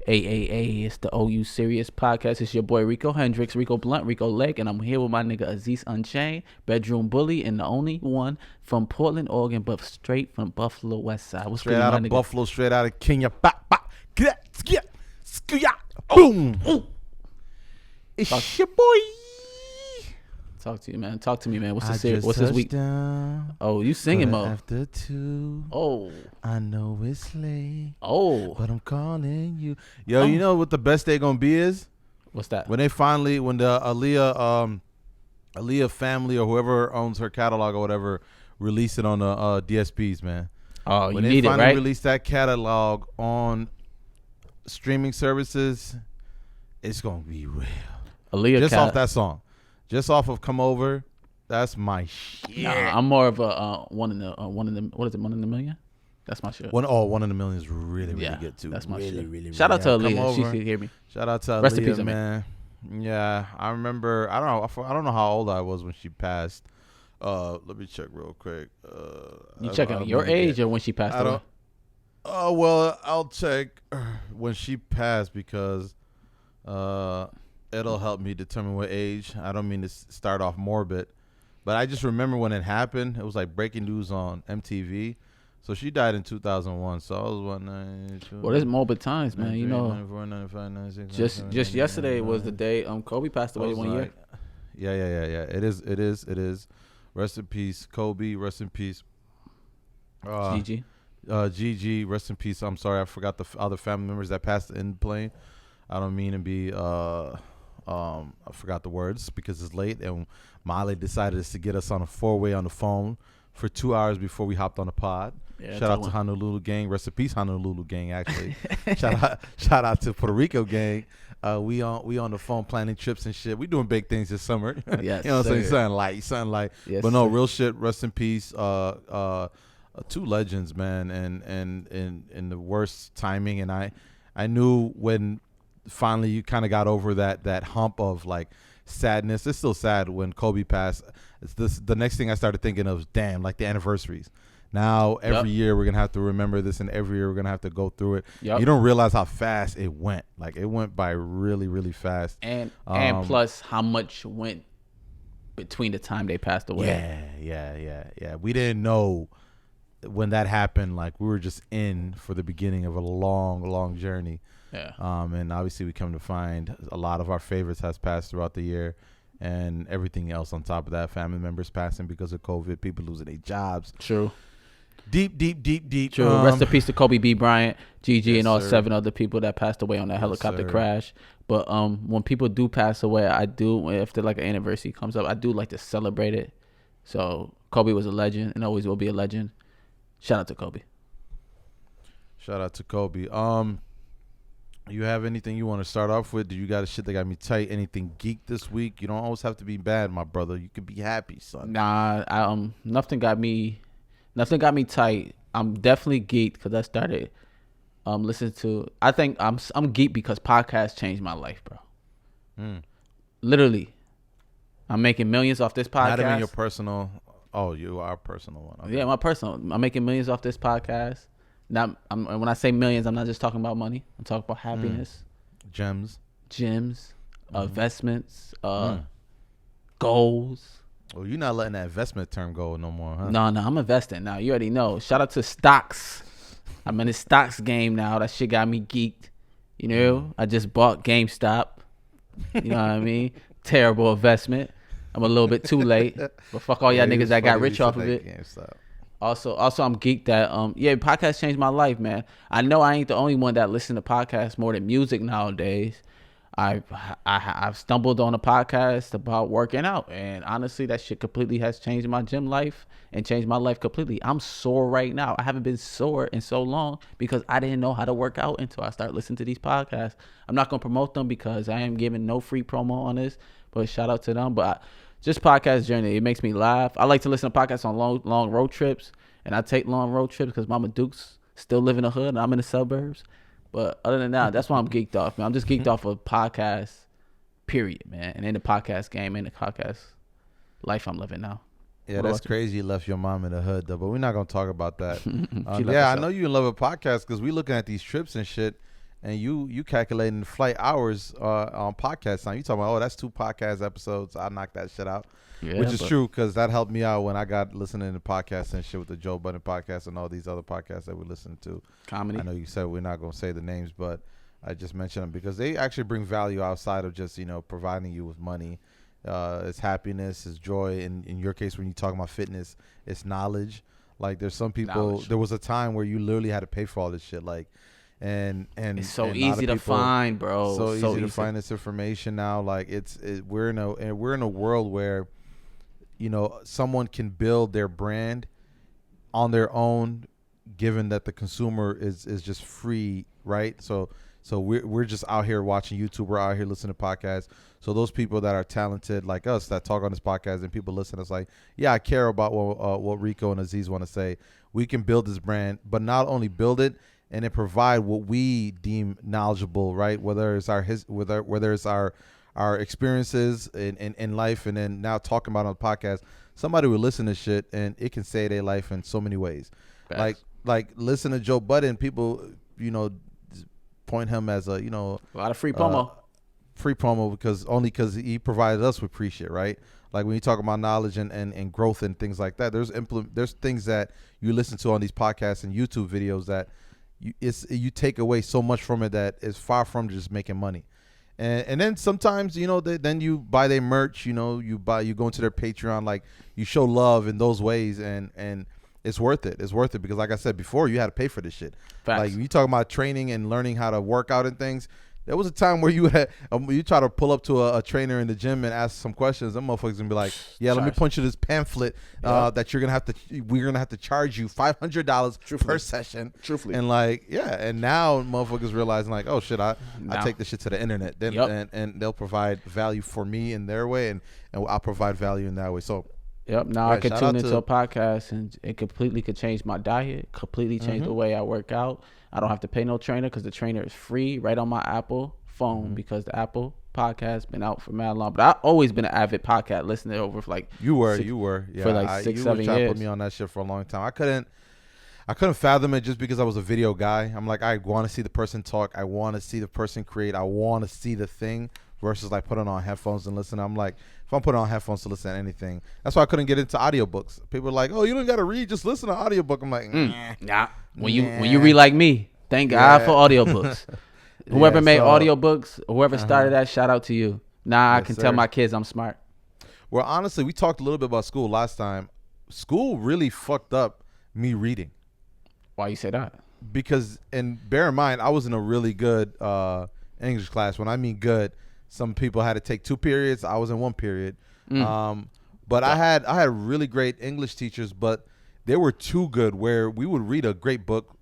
It's the OU Serious Podcast. It's your boy Rico Hendricks, Rico Blunt, Rico Leg, and I'm here with my nigga AzizUnchained, bedroom bully, and the only one from Portland, Oregon, but straight from Buffalo West Side. What's straight good, out my of nigga? Buffalo, straight out of Kenya. Boom. It's your boy. Talk to you, man. Talk to me, man. What's I the series? just What's this week? down, Oh, you singing but mode. after 2. Oh, I know it's late, oh. but I'm calling you. Yo, you know what the best day gonna be is? What's that? When the Aaliyah family or whoever owns her catalog or whatever release it on the DSPs, man. Oh, When you they need it, finally right? release that catalog on streaming services, it's gonna be real. Aaliyah Just off that song, just off of "Come Over," that's my shit. Nah, I'm more of a one in the what is it? 1 in a million? That's my shit. One in a million is really good too. That's my really, shit. really, Shout out to Come Aaliyah. She Over. could hear me. Shout out to Rest in Aaliyah, peace, man. Yeah, I remember. I don't know how old I was when she passed. Let me check real quick. You checking your age or when she passed away? Oh well, I'll check when she passed because it'll help me determine what age. I don't mean to start off morbid, but I just remember when it happened. It was like breaking news on MTV. So she died in 2001. So I was 192. Well, there's morbid times, man. You know, 94, 95, 96, just 97, yesterday 99. was the day Kobe passed away 1 year. Yeah. It is. Rest in peace, Kobe. Rest in peace, Gigi. Gigi. Rest in peace. I'm sorry, I forgot the other family members that passed in the plane. I don't mean to be. I forgot the words because it's late, and Molly decided to get us on a 4-way on the phone for 2 hours before we hopped on the pod. Yeah, shout out to Honolulu gang. Rest in peace, Honolulu gang. Actually, shout out to Puerto Rico gang. We on the phone planning trips and shit. We doing big things this summer. Yes, you know what I'm saying? sir. Something like. Yes, but no, sir. real shit. Rest in peace. Two legends, man, and in the worst timing. And I knew when finally you kind of got over that hump of like sadness. It's still sad when Kobe passed. The next thing I started thinking of was, damn, like the anniversaries. Now every year we're gonna have to remember this, and every year we're gonna have to go through it. Yep. You don't realize how fast it went. Like it went by really, really fast. And plus how much went between the time they passed away. Yeah. We didn't know when that happened. Like we were just in for the beginning of a long, long journey. Yeah. And obviously we come to find a lot of our favorites has passed throughout the year. And everything else on top of that, family members passing because of COVID, people losing their jobs. True. Deep. True. Rest in peace to Kobe B. Bryant, Gigi, yes, and all sir. 7 other people that passed away on that helicopter sir. crash. But when people do pass away, I do, if like an anniversary comes up, I do like to celebrate it. So Kobe was a legend and always will be a legend. Shout out to Kobe. Shout out to Kobe. You have anything you want to start off with? Do you got a shit that got me tight? Anything geek this week? You don't always have to be bad, my brother. You could be happy, son. Nah, nothing got me tight. I'm definitely geeked because I started listening to. I think I'm geeked because podcasts changed my life, bro. Literally, I'm making millions off this podcast. Not even your personal. Oh, you are a personal one. Okay. Yeah, my personal. I'm making millions off this podcast. Now, when I say millions, I'm not just talking about money. I'm talking about happiness, Gems, investments, goals. Oh, you're not letting that investment term go no more, huh? No, I'm investing now. You already know. Shout out to stocks. I'm in the stocks game now. That shit got me geeked. You know, I just bought GameStop. You know what I mean? Terrible investment. I'm a little bit too late, but fuck all y'all niggas that got rich off of it. GameStop. Also, I'm geeked that podcasts changed my life, man. I know I ain't the only one that listen to podcasts more than music nowadays. I've stumbled on a podcast about working out, and honestly, that shit completely has changed my gym life and changed my life completely. I'm sore right now. I haven't been sore in so long because I didn't know how to work out until I started listening to these podcasts. I'm not gonna promote them because I am giving no free promo on this, but shout out to them. But just podcast journey, it makes me laugh. I like to listen to podcasts on long road trips, and I take long road trips because Mama Duke's still live in the hood and I'm in the suburbs. But other than that, that's why I'm geeked off, man. I'm just geeked off of podcasts, period, man. And in the podcast game, in the podcast life I'm living now. Yeah, What that's about you? crazy. You left your mom in the hood, though. But we're not gonna talk about that. She left Yeah, I herself. know you in love with podcasts because we looking at these trips and shit, and you calculating the flight hours on podcast time. You talking about, oh, that's 2 podcast episodes. I knocked that shit out. Yeah, which is true, because that helped me out when I got listening to podcasts and shit with the Joe Budden podcast and all these other podcasts that we listen to. Comedy. I know you said we're not going to say the names, but I just mentioned them because they actually bring value outside of just, providing you with money. It's happiness, it's joy. In your case, when you talk about fitness, it's knowledge. Like, there's some people, there was a time where you literally had to pay for all this shit. Like, and it's so easy to find, bro. So easy to find this information now. Like, we're in a world where, someone can build their brand on their own, given that the consumer is just free, right? So we're just out here watching YouTube. We're out here listening to podcasts. So those people that are talented like us that talk on this podcast and people listen, it's like, yeah, I care about what Rico and Aziz want to say. We can build this brand, but not only build it and then provide what we deem knowledgeable, right? Whether it's whether it's our experiences in life, and then now talking about on the podcast, somebody will listen to shit and it can save their life in so many ways. Facts. Like listen to Joe Budden, people, point him as a lot of free promo. Because he provided us with free shit, right? Like when you talk about knowledge and growth and things like that, there's things that you listen to on these podcasts and YouTube videos that you take away so much from it that is far from just making money. And then sometimes, then you buy their merch, you go into their Patreon, like you show love in those ways, and it's worth it. It's worth it because, like I said before, you had to pay for this shit. Facts. Like you talking about training and learning how to work out and things. There was a time where you try to pull up to a trainer in the gym and ask some questions. Them motherfuckers gonna be like, "Yeah, let me punch you this pamphlet that we're gonna have to charge you $500 per session." Truthfully, and and now motherfuckers realizing like, "Oh shit, I take this shit to the internet." Then and they'll provide value for me in their way, and I'll provide value in that way. So. Yep. Now I could tune into a podcast and it completely could change my diet, completely change the way I work out. I don't have to pay no trainer because the trainer is free right on my Apple phone because the Apple podcast been out for mad long. But I've always been an avid podcast listener over for like you were yeah, for like 6-7 years. You put me on that shit for a long time. I couldn't fathom it just because I was a video guy. I'm like, I want to see the person talk. I want to see the person create. I want to see the thing versus like putting on headphones and listen. I'm like, if I'm putting on headphones to listen to anything, that's why I couldn't get into audiobooks. People are like, oh, you don't got to read, just listen to audiobook. I'm like, nah. When you read like me, thank God for audiobooks. Whoever made audiobooks, whoever started that, shout out to you. Now I can tell my kids I'm smart. Well, honestly, we talked a little bit about school last time. School really fucked up me reading. Why you say that? Because, and bear in mind, I was in a really good English class. When I mean good, some people had to take 2 periods. I was in 1 period. But I had really great English teachers, but they were too good where we would read a great book,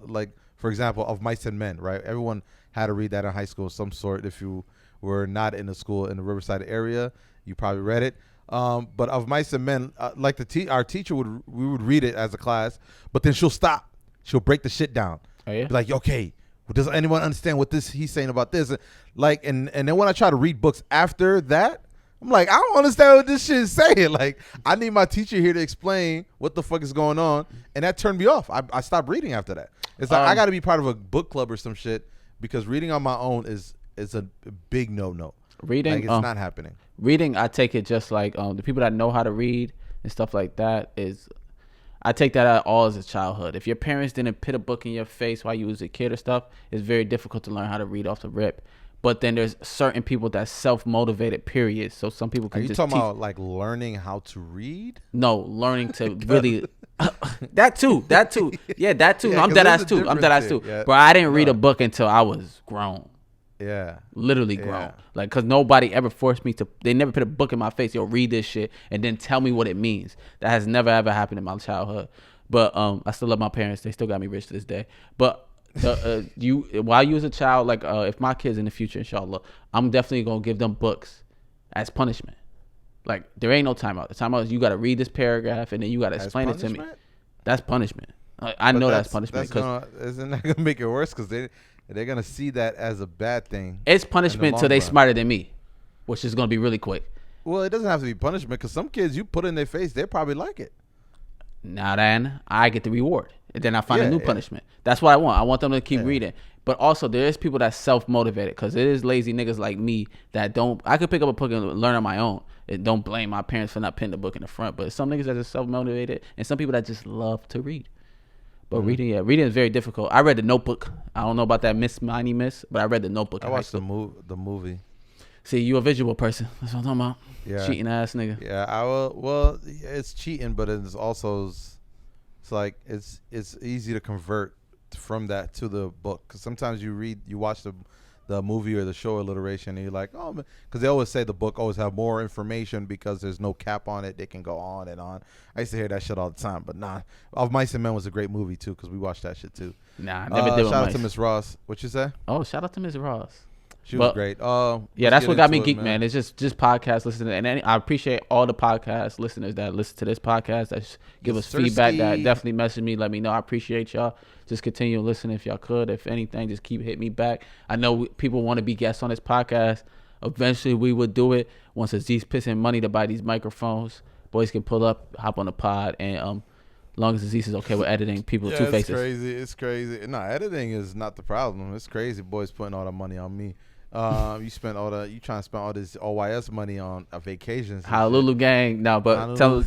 like, for example, Of Mice and Men, right? Everyone had to read that in high school of some sort. If you were not in the school in the Riverside area, you probably read it. But Of Mice and Men, like our teacher we would read it as a class, but then she'll stop. She'll break the shit down. Oh, yeah? Be like, okay, does anyone understand what he's saying about this? Like, and then when I try to read books after that, I'm like, I don't understand what this shit is saying. Like, I need my teacher here to explain what the fuck is going on, and that turned me off. I stopped reading after that. It's like I got to be part of a book club or some shit because reading on my own is a big no. Reading, like, it's not happening. Reading, I take it just like the people that know how to read and stuff like that is. I take that out all as a childhood. If your parents didn't put a book in your face while you was a kid or stuff, it's very difficult to learn how to read off the rip. But then there's certain people that's self-motivated, period. So some people can just Are you talking about like learning how to read? No, learning to really that too. Yeah, that too. Yeah, I'm dead ass too. Yeah. But I didn't read a book until I was grown. Yeah. Literally grown. Like, because nobody ever forced me to. They never put a book in my face. Yo, read this shit and then tell me what it means. That has never ever happened in my childhood. But I still love my parents. They still got me rich to this day. But while you was a child, like if my kids in the future, inshallah, I'm definitely gonna give them books as punishment. Like, there ain't no timeout. The timeout is you got to read this paragraph and then you got to explain it to me. That's punishment. I know that's punishment. Isn't that gonna make it worse? Because they're gonna see that as a bad thing. It's punishment till they smarter than me, which is gonna be really quick. Well, it doesn't have to be punishment because some kids you put in their face, they probably like it. Now then, I get the reward. and then I find a new punishment. That's what I want. I want them to keep reading. But also, there is people that's self-motivated, because it is lazy niggas like me that don't. I could pick up a book and learn on my own. And don't blame my parents for not putting the book in the front. But some niggas that are self-motivated, and some people that just love to read. But reading is very difficult. I read The Notebook. I don't know about that Miss Miney Miss, but I read The Notebook. I watched the movie. See, you a visual person. That's what I'm talking about. Yeah. Cheating ass nigga. Yeah, I will. Well, it's cheating, but it's also it's like it's easy to convert from that to the book, because sometimes you watch the movie or the show alliteration, and you're like, oh, because they always say the book always have more information because there's no cap on it. They can go on and on. I used to hear that shit all the time, but nah. Of Mice and Men was a great movie too, because we watched that shit too. Nah, I never did. Shout out to Miss Ross. What you say? Oh, shout out to Miss Ross. She was great. Yeah, that's what got me geeked, man. It's just podcast listening, and I appreciate all the podcast listeners that listen to this podcast, that give us feedback, that definitely message me, let me know. I appreciate y'all. Just continue listening if y'all could. If anything, just keep hitting me back. I know people want to be guests on this podcast. Eventually, we would do it once Aziz puts in money to buy these microphones. Boys can pull up, hop on the pod, and as long as Aziz is okay with editing, people with two faces. It's crazy. No, editing is not the problem. It's crazy. Boys putting all the money on me. You trying to spend all this OYS money on vacations. Honolulu gang. No, but tell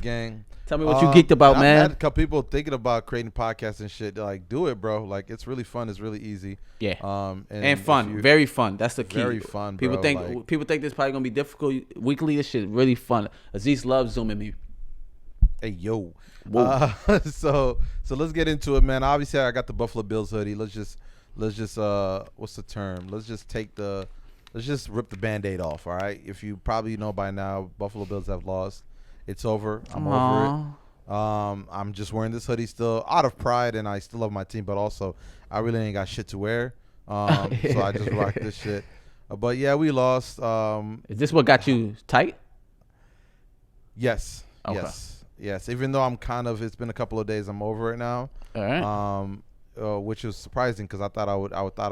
me what you geeked about, man. I had a couple people thinking about creating podcasts and shit. They're like, do it, bro. Like, it's really fun. It's really easy. Yeah. And fun. Very fun. That's the key. Very fun, bro. People think this probably gonna be difficult. Weekly, this shit really fun. Aziz loves Zooming me. Hey, yo. So let's get into it, man. Obviously, I got the Buffalo Bills hoodie. Let's just what's the term? Let's just rip the Band-Aid off, all right? If you probably know by now, Buffalo Bills have lost. It's over. I'm over it. I'm just wearing this hoodie still out of pride, and I still love my team, but also I really ain't got shit to wear. So I just rock this shit. But yeah, we lost. Is this what got you tight? Yes. Okay. Yes. Even though it's been a couple of days, I'm over it now. All right. Which was surprising, because I thought it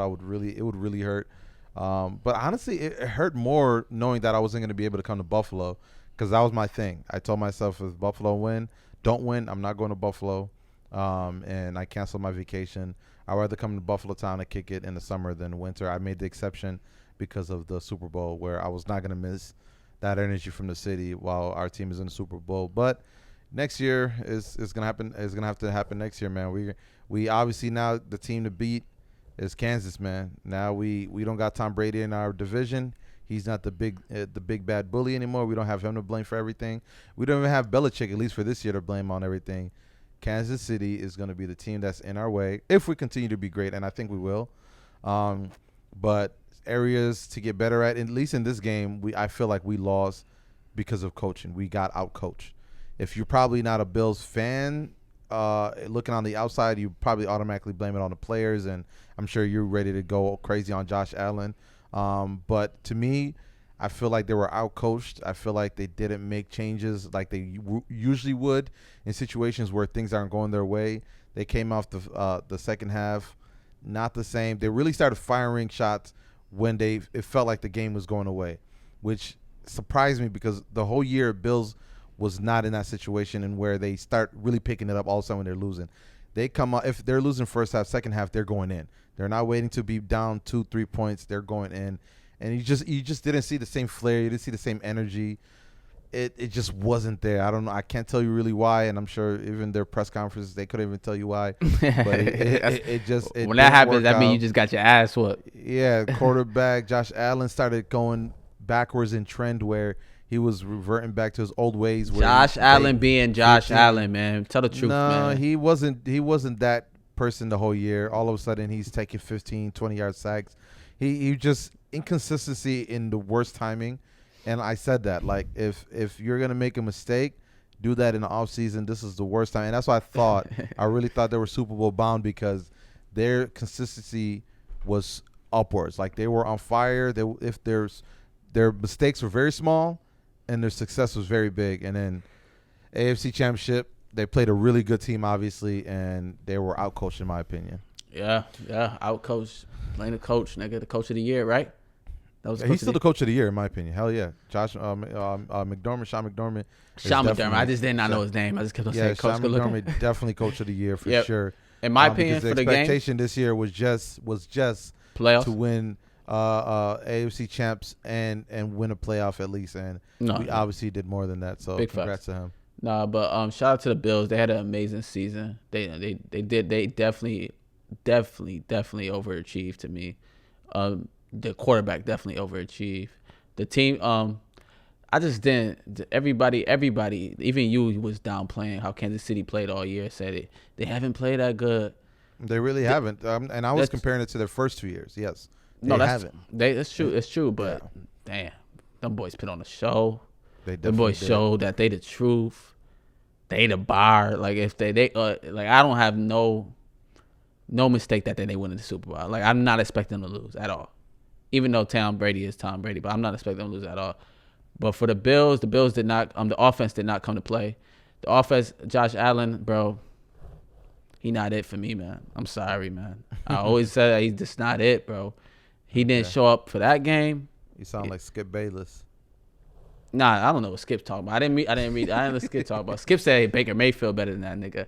would really hurt. But honestly, it hurt more knowing that I wasn't going to be able to come to Buffalo, because that was my thing. I told myself, if Buffalo don't win, I'm not going to Buffalo. And I canceled my vacation. I'd rather come to Buffalo town and kick it in the summer than winter. I made the exception because of the Super Bowl, where I was not going to miss that energy from the city while our team is in the Super Bowl. But next year is going to happen. It's going to have to happen next year, man. We obviously, now the team to beat is Kansas, man. Now we don't got Tom Brady in our division. He's not the big bad bully anymore. We don't have him to blame for everything. We don't even have Belichick, at least for this year, to blame on everything. Kansas City is going to be the team that's in our way if we continue to be great, and I think we will. But areas to get better at least in this game, I feel like we lost because of coaching. We got out-coached. If you're probably not a Bills fan, looking on the outside, you probably automatically blame it on the players, and I'm sure you're ready to go crazy on Josh Allen. But to me, I feel like they were out-coached. I feel like they didn't make changes like they usually would in situations where things aren't going their way. They came off the second half not the same. They really started firing shots when it felt like the game was going away, which surprised me, because the whole year Bills was not in that situation, and where they start really picking it up all of a sudden when they're losing. They come out, if they're losing first half, second half, they're going in. They're not waiting to be down 2-3 points. They're going in. And you just didn't see the same flair. You didn't see the same energy. It just wasn't there. I don't know. I can't tell you really why, and I'm sure even their press conferences, they couldn't even tell you why. But when that happens, that means you just got your ass whooped. Yeah, quarterback Josh Allen started going backwards in trend, where he was reverting back to his old ways. Josh Allen being Josh Allen, man. Tell the truth, man. No, he wasn't that person the whole year. All of a sudden, he's taking 15, 20-yard sacks. He just inconsistency in the worst timing. And I said that, like, if you're going to make a mistake, do that in the offseason. This is the worst time. And that's what I thought. I really thought they were Super Bowl bound, because their consistency was upwards. Like, they were on fire. Their mistakes were very small, and their success was very big. And then AFC Championship, they played a really good team, obviously, and they were out-coached, in my opinion. Yeah, out-coached. Playing the coach, nigga, the coach of the year, right? He's still the coach of the year, in my opinion. Hell yeah. Josh McDormand, Sean McDormand. Sean McDormand. I just did not know his name. I just kept on saying Coach Sean McDormand, definitely coach of the year for sure. In my opinion, because for the the game, expectation this year was just playoffs to win AFC champs and win a playoff at least. And we obviously did more than that. So congrats to him. Nah, but shout out to the Bills. They had an amazing season. They definitely overachieved to me. The quarterback definitely overachieved. The team, I just didn't. Everybody, even you was downplaying how Kansas City played all year. Said it. They haven't played that good. They really haven't. And I was comparing it to their first 2 years. Yes. That's true. It's true. But damn, them boys put on a show. Them boys showed that they the truth. They the bar. Like if they like I don't have no mistake that they win the Super Bowl. Like I'm not expecting them to lose at all. Even though Tom Brady is Tom Brady, but I'm not expecting them to lose at all. But for the Bills did not. The offense did not come to play. The offense, Josh Allen, bro, he not it for me, man. I'm sorry, man. I always said that he's just not it, bro. He didn't show up for that game. You sound like Skip Bayless. Nah, I don't know what Skip's talking about. I didn't let Skip talk about. Skip said Baker Mayfield better than that nigga.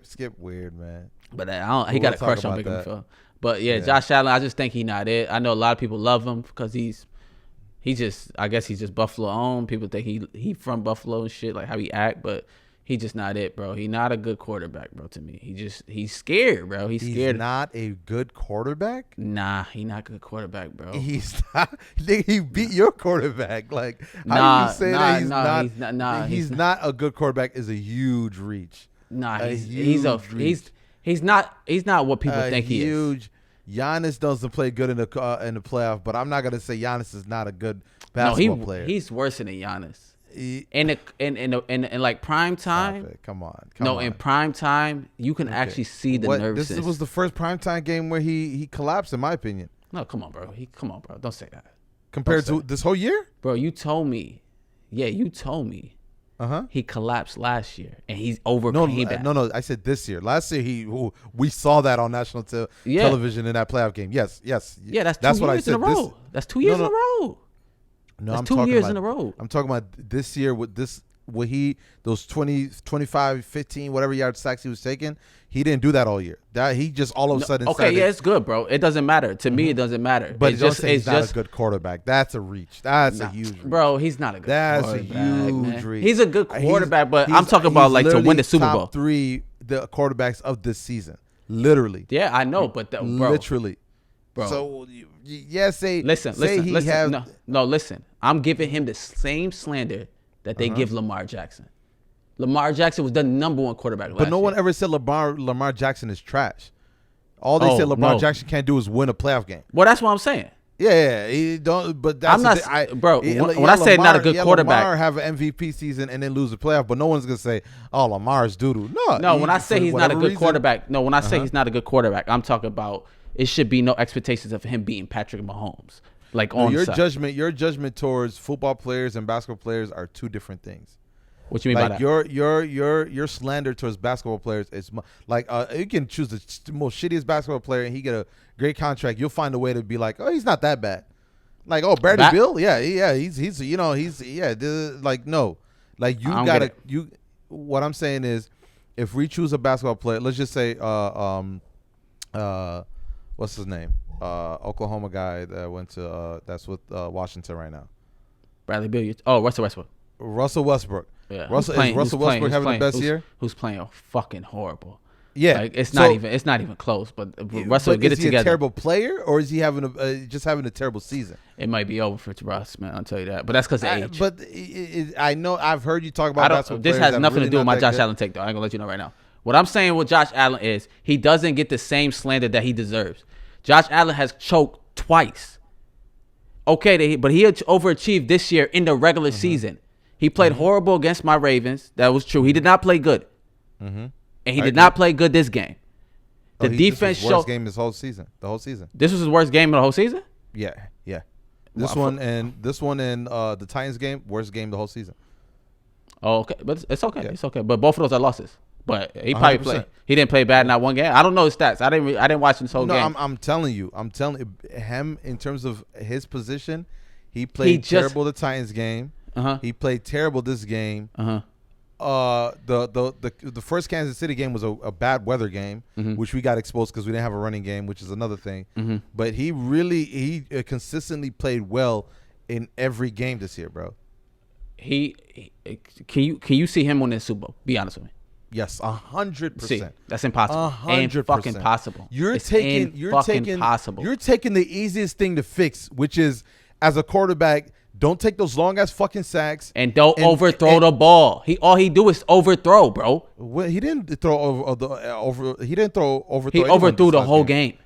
Skip weird, man. But he got a crush on Baker Mayfield. But yeah, Josh Allen, I just think he not it. I know a lot of people love him because I guess he's just Buffalo owned. People think he from Buffalo and shit, like how he act, but he just not it, bro. He not a good quarterback, bro, to me. He's scared, brohe's scared. He's not a good quarterback? Nah, he not a good quarterback, bro. He's not. He beat your quarterback. Like, how do you say that he's not a good quarterback is a huge reach. Nah, he's not what people think he is. Giannis doesn't play good in the playoff, but I'm not gonna say Giannis is not a good basketball player. He's worse than Giannis. In like prime time. Come on. In prime time, you can actually see the nervousness. This was the first prime time game where he collapsed, in my opinion. No, come on, bro. Don't say that. Compared to this whole year, bro. You told me. Yeah, you told me. He collapsed last year, and he's overcame that. No. I said this year. Last year, we saw that on national television in that playoff game. Yes. Yeah, that's what I said. That's 2 years in a row. No, that's 2 years in a row. I'm talking about this year with those 20, 25, 15, whatever yard sacks he was taking. He didn't do that all year. That he just all of a sudden. Okay, it's good, bro. It doesn't matter to me. It doesn't matter. But he's not a good quarterback. That's a reach. That's a huge reach. Bro, he's not a good. That's a huge reach. He's a good quarterback, but I'm talking about like to win the Super Bowl. Top 3 the quarterbacks of this season, literally. Yeah, I know, but bro, literally, bro. So listen. Listen. I'm giving him the same slander that they give Lamar Jackson. Lamar Jackson was the number 1 quarterback last year. But no one ever said Lamar Jackson is trash. All they said Lamar Jackson can't do is win a playoff game. Well, that's what I'm saying. Yeah, he don't. But that's when I say not a good quarterback, Lamar have an MVP season and then lose a playoff, but no one's gonna say, "Oh, Lamar's doo-doo." No. When I say he's not a good quarterback, no. When I say he's not a good quarterback, I'm talking about it should be no expectations of him beating Patrick Mahomes. Like your judgment towards football players and basketball players are 2 different things. What you mean by that? Your slander towards basketball players is like you can choose the most shittiest basketball player and he get a great contract. You'll find a way to be like, oh, he's not that bad. Like, oh, Bradley Beal, he's like no, like you gotta What I'm saying is, if we choose a basketball player, let's just say what's his name? Oklahoma guy that went to that's with Washington right now. Bradley Beal. Russell Westbrook. Russell Westbrook. Yeah. Russell Westbrook having the best year? Who's playing fucking horrible? Yeah, like, it's not even close. But Russell get it together. Is he a terrible player, or is he having just having a terrible season? It might be over for Russ, man. I'll tell you that. But that's because of age. But I know I've heard you talk about basketball players. This has nothing to do with my Josh Allen take, though. I ain't gonna let you know right now. What I'm saying with Josh Allen is he doesn't get the same slander that he deserves. Josh Allen has choked twice. Okay, but he overachieved this year in the regular season. He played horrible against my Ravens. That was true. He did not play good. And he did not play good this game. The defense showed. Worst game this whole season. The whole season. This was his worst game of the whole season? Yeah. This one and the Titans game, worst game the whole season. Oh, okay. But it's okay. Yeah. It's okay. But both of those are losses. But he probably played. He didn't play bad in that one game. I don't know his stats. I didn't watch this whole game. I'm telling you. Him in terms of his position, he played terrible the Titans game. He played terrible this game. the first Kansas City game was a bad weather game, which we got exposed because we didn't have a running game, which is another thing. But he consistently played well in every game this year, bro. Can you see him winning the Super Bowl? Be honest with me. Yes, 100%. That's impossible. 100%. Fucking possible. You're taking the easiest thing to fix, which is as a quarterback, don't take those long ass fucking sacks and don't overthrow the ball. All he do is overthrow, bro. Well, he didn't throw overthrow. He overthrew the whole game.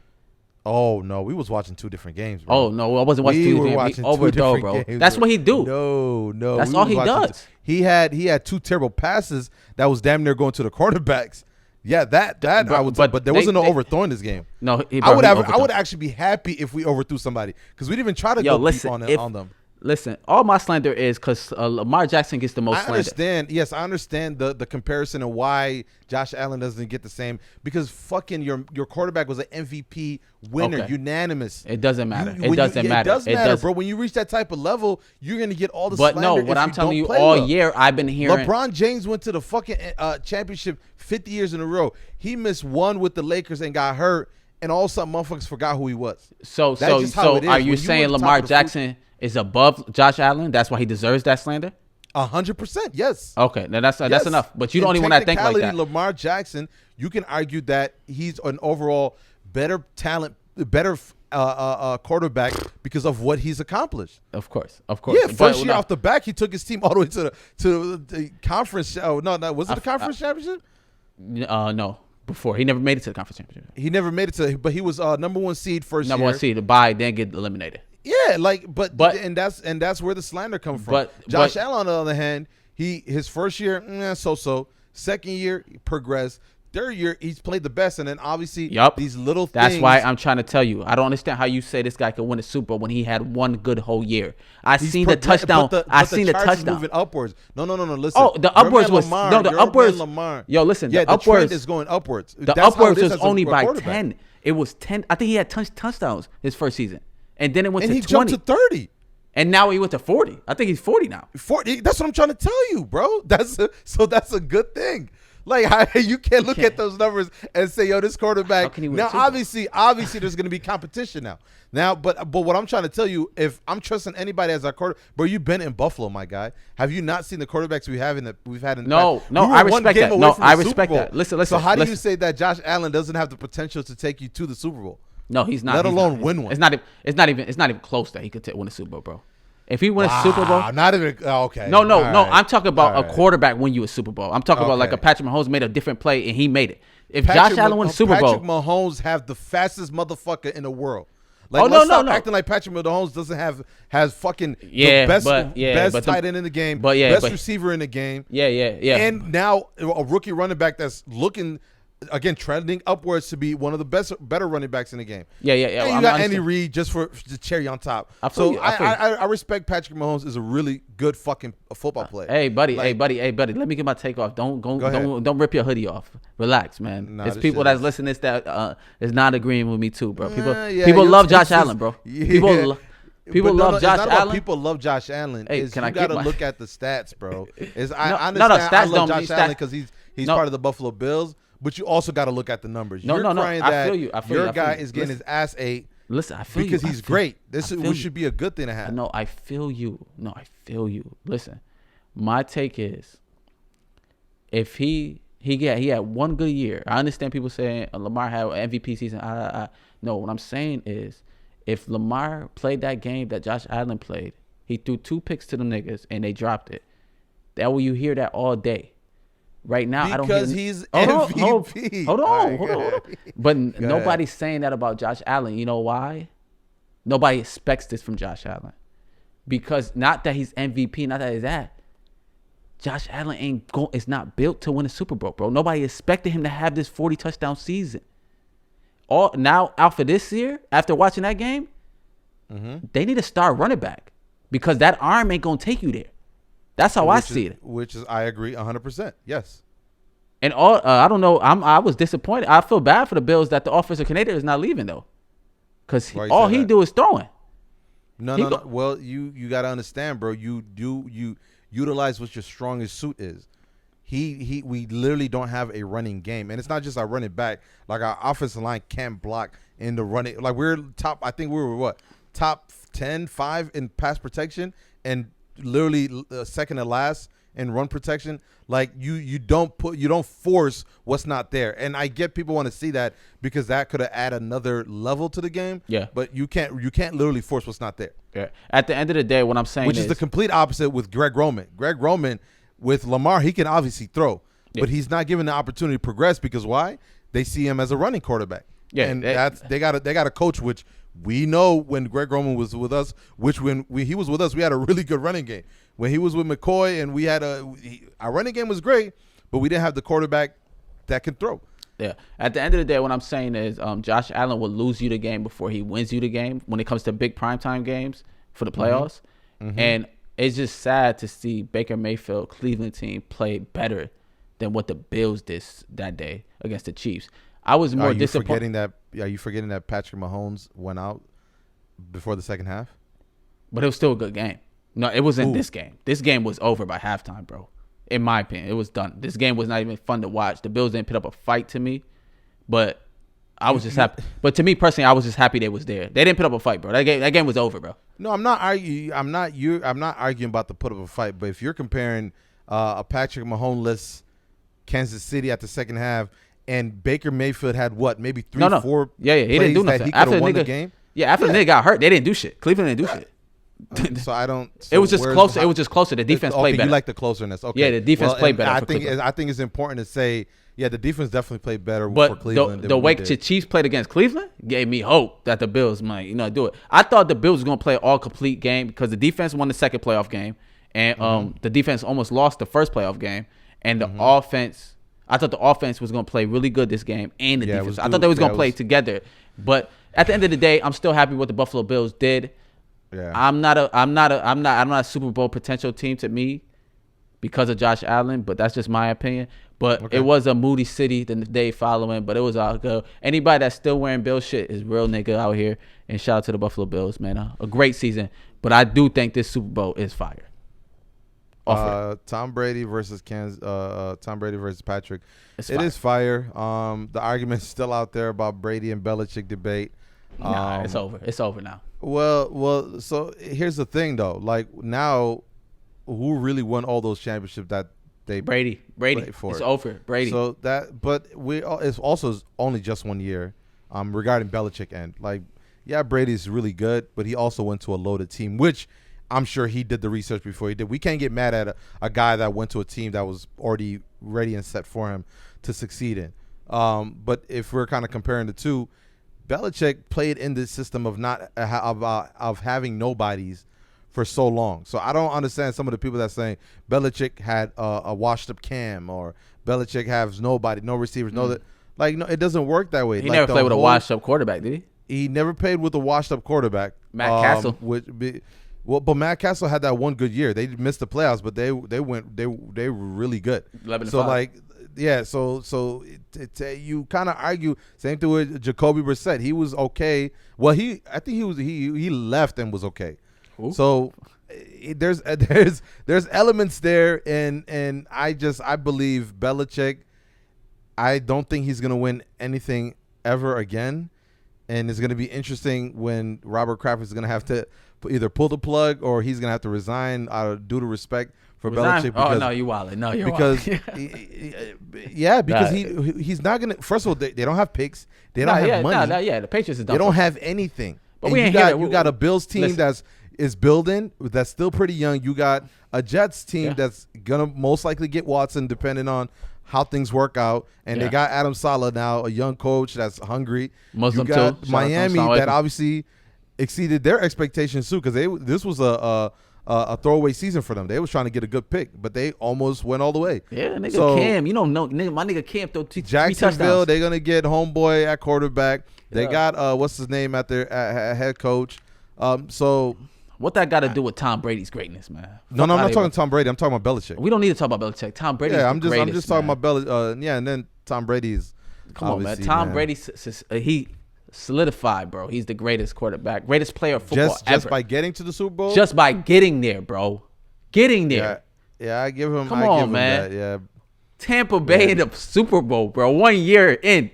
Oh no, we was watching two different games, bro. Oh no, I wasn't watching two games. He overthrow, bro. Games, that's what he do. No, that's all he does. He had two terrible passes that was damn near going to the cornerbacks. Yeah, I would. But there wasn't no overthrowing this game. No, I would actually be happy if we overthrew somebody because we didn't even try to go deep on them. Listen, all my slander is because Lamar Jackson gets the most slander. Yes, I understand the comparison and why Josh Allen doesn't get the same because fucking your quarterback was an MVP winner, unanimous. It doesn't matter. It doesn't matter, bro. When you reach that type of level, you're gonna get all the slander. But no, what I'm telling you all year, I've been hearing. LeBron James went to the fucking championship 50 years in a row. He missed one with the Lakers and got hurt, and all of a sudden, motherfuckers forgot who he was. So are you saying Lamar Jackson is above Josh Allen? That's why he deserves that slander? 100%, yes. Okay, now that's enough. But you don't even want to think like that. Lamar Jackson, you can argue that he's an overall better talent, better quarterback because of what he's accomplished. Of course. Yeah, first year off the back, he took his team all the way to the conference. Oh no, was it the conference championship? No. Before he never made it to the conference championship. He never made it to, but he was number one seed first year. Number one seed, bye, then get eliminated. Yeah, and that's where the slander comes from. Josh Allen, on the other hand, his first year, so. Second year, he progressed. Third year, he's played the best, and then obviously these little things. That's why I'm trying to tell you. I don't understand how you say this guy could win a Super Bowl when he had one good whole year. I seen the touchdown. I seen the touchdown moving upwards. No. Listen. Oh, the upwards was the upwards. Lamar. Yo, listen. Yeah, the upwards trend is going upwards. The upwards was only by 10. It was 10. I think he had touchdowns his first season, and then it went to 20. And he jumped to 30. And now he went to 40. I think he's 40 now. 40. That's what I'm trying to tell you, bro. That's a good thing. Like you can't look at those numbers and say, "Yo, this quarterback." Now, obviously, there's going to be competition now. But what I'm trying to tell you, if I'm trusting anybody as our quarterback, bro, you've been in Buffalo, my guy. Have you not seen the quarterbacks we've had in the past? I respect that. No, I respect that. Listen. So how do you say that Josh Allen doesn't have the potential to take you to the Super Bowl? No, he's not. Let alone win one. It's not even close that he could win a Super Bowl, bro. If he wins a Super Bowl, not even okay. No. I'm talking about a quarterback win you a Super Bowl. I'm talking about like a Patrick Mahomes made a different play and he made it. If Josh Allen wins a Super Bowl, Patrick Mahomes have the fastest motherfucker in the world. Like, stop acting like Patrick Mahomes doesn't has fucking the best tight end in the game, best receiver in the game. Yeah. And now a rookie running back that's looking. Again, trending upwards to be one of the better running backs in the game. Yeah. And you got Andy Reid just for the cherry on top. I respect Patrick Mahomes as a really good fucking football player. Hey, buddy. Let me get my take off. Don't rip your hoodie off. Relax, man. It's people that's listening to this that is not agreeing with me too, bro. People love Josh Allen, bro. People love Josh Allen. People love Josh Allen. Hey, you got to look at the stats, bro. I understand. I love Josh Allen because he's part of the Buffalo Bills. But you also got to look at the numbers. You're crying I feel you. Your guy is getting his ass ate. Listen, I feel you. Because he's great. This should be a good thing to have. No, I feel you. Listen, my take is if he had one good year. I understand people saying Lamar had an MVP season. No, what I'm saying is if Lamar played that game that Josh Allen played, he threw 2 picks to the niggas and they dropped it. That way you hear that all day. Right now, I don't hear. Because he's MVP. Hold on. But nobody's saying that about Josh Allen. You know why? Nobody expects this from Josh Allen. Because not that he's MVP, not that he's that. Josh Allen is not built to win a Super Bowl, bro. Nobody expected him to have this 40 touchdown season. Now, out for this year, after watching that game, they need to start running back. Because that arm ain't going to take you there. That's how I see it. I agree 100%. Yes. And I don't know. I was disappointed. I feel bad for the Bills that the offensive coordinator is not leaving though, because all he do is throwing. No. Well, you got to understand, bro. You utilize what your strongest suit is. we literally don't have a running game, and it's not just our running back. Like our offensive line can't block in the running. Like we're top. I think we were what top 10, 5 in pass protection, and literally second to last in run protection. Like you don't force what's not there. And I get people want to see that because that could have added another level to the game. Yeah. But you can't literally force what's not there. Yeah. At the end of the day, what I'm saying is the complete opposite with Greg Roman. Greg Roman with Lamar, he can obviously throw, but he's not given the opportunity to progress because why? They see him as a running quarterback. Yeah. And they got a coach, which we know when Greg Roman was with us, which when he was with us, we had a really good running game. When he was with McCoy and we had our running game was great, but we didn't have the quarterback that can throw. Yeah. At the end of the day, what I'm saying is Josh Allen will lose you the game before he wins you the game when it comes to big primetime games for the playoffs. Mm-hmm. And it's just sad to see Baker Mayfield Cleveland team play better than what the Bills did that day against the Chiefs. I was more disappointed. Are you forgetting that Patrick Mahomes went out before the second half? But it was still a good game. No, it wasn't this game. This game was over by halftime, bro. In my opinion, it was done. This game was not even fun to watch. The Bills didn't put up a fight to me, but I was just happy. But to me personally, I was just happy they was there. They didn't put up a fight, bro. That game was over, bro. No, I'm not arguing. I'm not arguing about the put up a fight. But if you're comparing a Patrick Mahomes-less Kansas City at the second half, and Baker Mayfield had what, maybe 4 he didn't do nothing. After the the game. Yeah, after the nigga got hurt, they didn't do shit. Cleveland didn't do shit. So I don't. So it was just closer. It was just closer. The defense played better. You like the closeness. Okay. Yeah, the defense played better. I think it's important to say, yeah, the defense definitely played better for Cleveland. The way the Chiefs played against Cleveland gave me hope that the Bills might, do it. I thought the Bills were gonna play all complete game because the defense won the second playoff game, and the defense almost lost the first playoff game, and the offense. I thought the offense was gonna play really good this game, and the defense. I thought they was gonna play together. But at the end of the day, I'm still happy with what the Buffalo Bills did. Yeah. I'm not a Super Bowl potential team to me because of Josh Allen, but that's just my opinion. But it was a moody city the day following, but it was all good. Anybody that's still wearing Bill shit is real nigga out here. And shout out to the Buffalo Bills, man. A great season. But I do think this Super Bowl is fire. Tom Brady versus Patrick. It is fire. The argument's still out there about Brady and Belichick debate. Nah, it's over. It's over now. Well. So here's the thing, though. Like now, who really won all those championships that they Brady for? It's over. Brady. So but it's also only just 1 year. Regarding Belichick and Brady's really good, but he also went to a loaded team, which I'm sure he did the research before he did. We can't get mad at a guy that went to a team that was already ready and set for him to succeed in. But if we're kind of comparing the two, Belichick played in this system of of having nobodies for so long. So I don't understand some of the people that saying Belichick had a washed up Cam or Belichick has nobody, no receivers, no. It doesn't work that way. He never played with a washed up quarterback, did he? He never played with a washed up quarterback. Matt Castle. But Matt Castle had that one good year. They missed the playoffs, but they were really good. 11-5. So you kind of argue same thing with Jacoby Brissett. He was okay. Well, I think he left and was okay. Ooh. So there's elements there, and I believe Belichick. I don't think he's gonna win anything ever again, and it's gonna be interesting when Robert Kraft is gonna have to either pull the plug or he's gonna have to resign out of due to respect for Belichick. Because, no, you wildin'. No, you're wildin'. Because he's not gonna. First of all, they don't have picks. They don't have money. The Patriots is done. They don't have anything. But and you got a Bills team is building that's still pretty young. You got a Jets team that's gonna most likely get Watson depending on how things work out, and they got Adam Saleh now, a young coach that's hungry. Muslim you got too. Miami that obviously exceeded their expectations too, because this was a throwaway season for them. They was trying to get a good pick, but they almost went all the way. Yeah, nigga Cam, you don't know, my nigga Cam threw three Jacksonville. They're gonna get homeboy at quarterback. They got what's his name at their head coach. So. What that got to do with Tom Brady's greatness, man? No, I'm not talking Tom Brady. I'm talking about Belichick. We don't need to talk about Belichick. Tom Brady. Yeah, I'm just talking about Belichick. And then Tom Brady's. Come on, man. Tom Brady, he solidified, bro. He's the greatest quarterback, greatest player of football ever. Just by getting to the Super Bowl. Just by getting there, bro. Getting there. Yeah, I give him. Come on, man. That. Yeah. Tampa Bay in the Super Bowl, bro. 1 year in.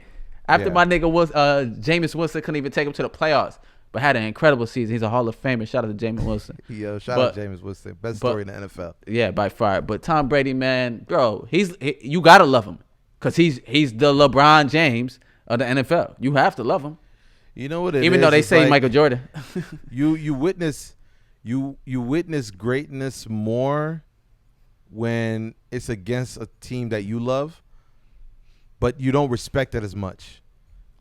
After my nigga was Jameis Winston couldn't even take him to the playoffs, but had an incredible season. He's a Hall of Famer. Shout out to Jameis Winston. Shout out to Jameis Winston. Best story in the NFL. Yeah, by far. But Tom Brady, man, bro, you gotta love him because he's the LeBron James of the NFL. You have to love him. You know what it is? Even though they say like, Michael Jordan. you witness greatness more when it's against a team that you love, but you don't respect it as much.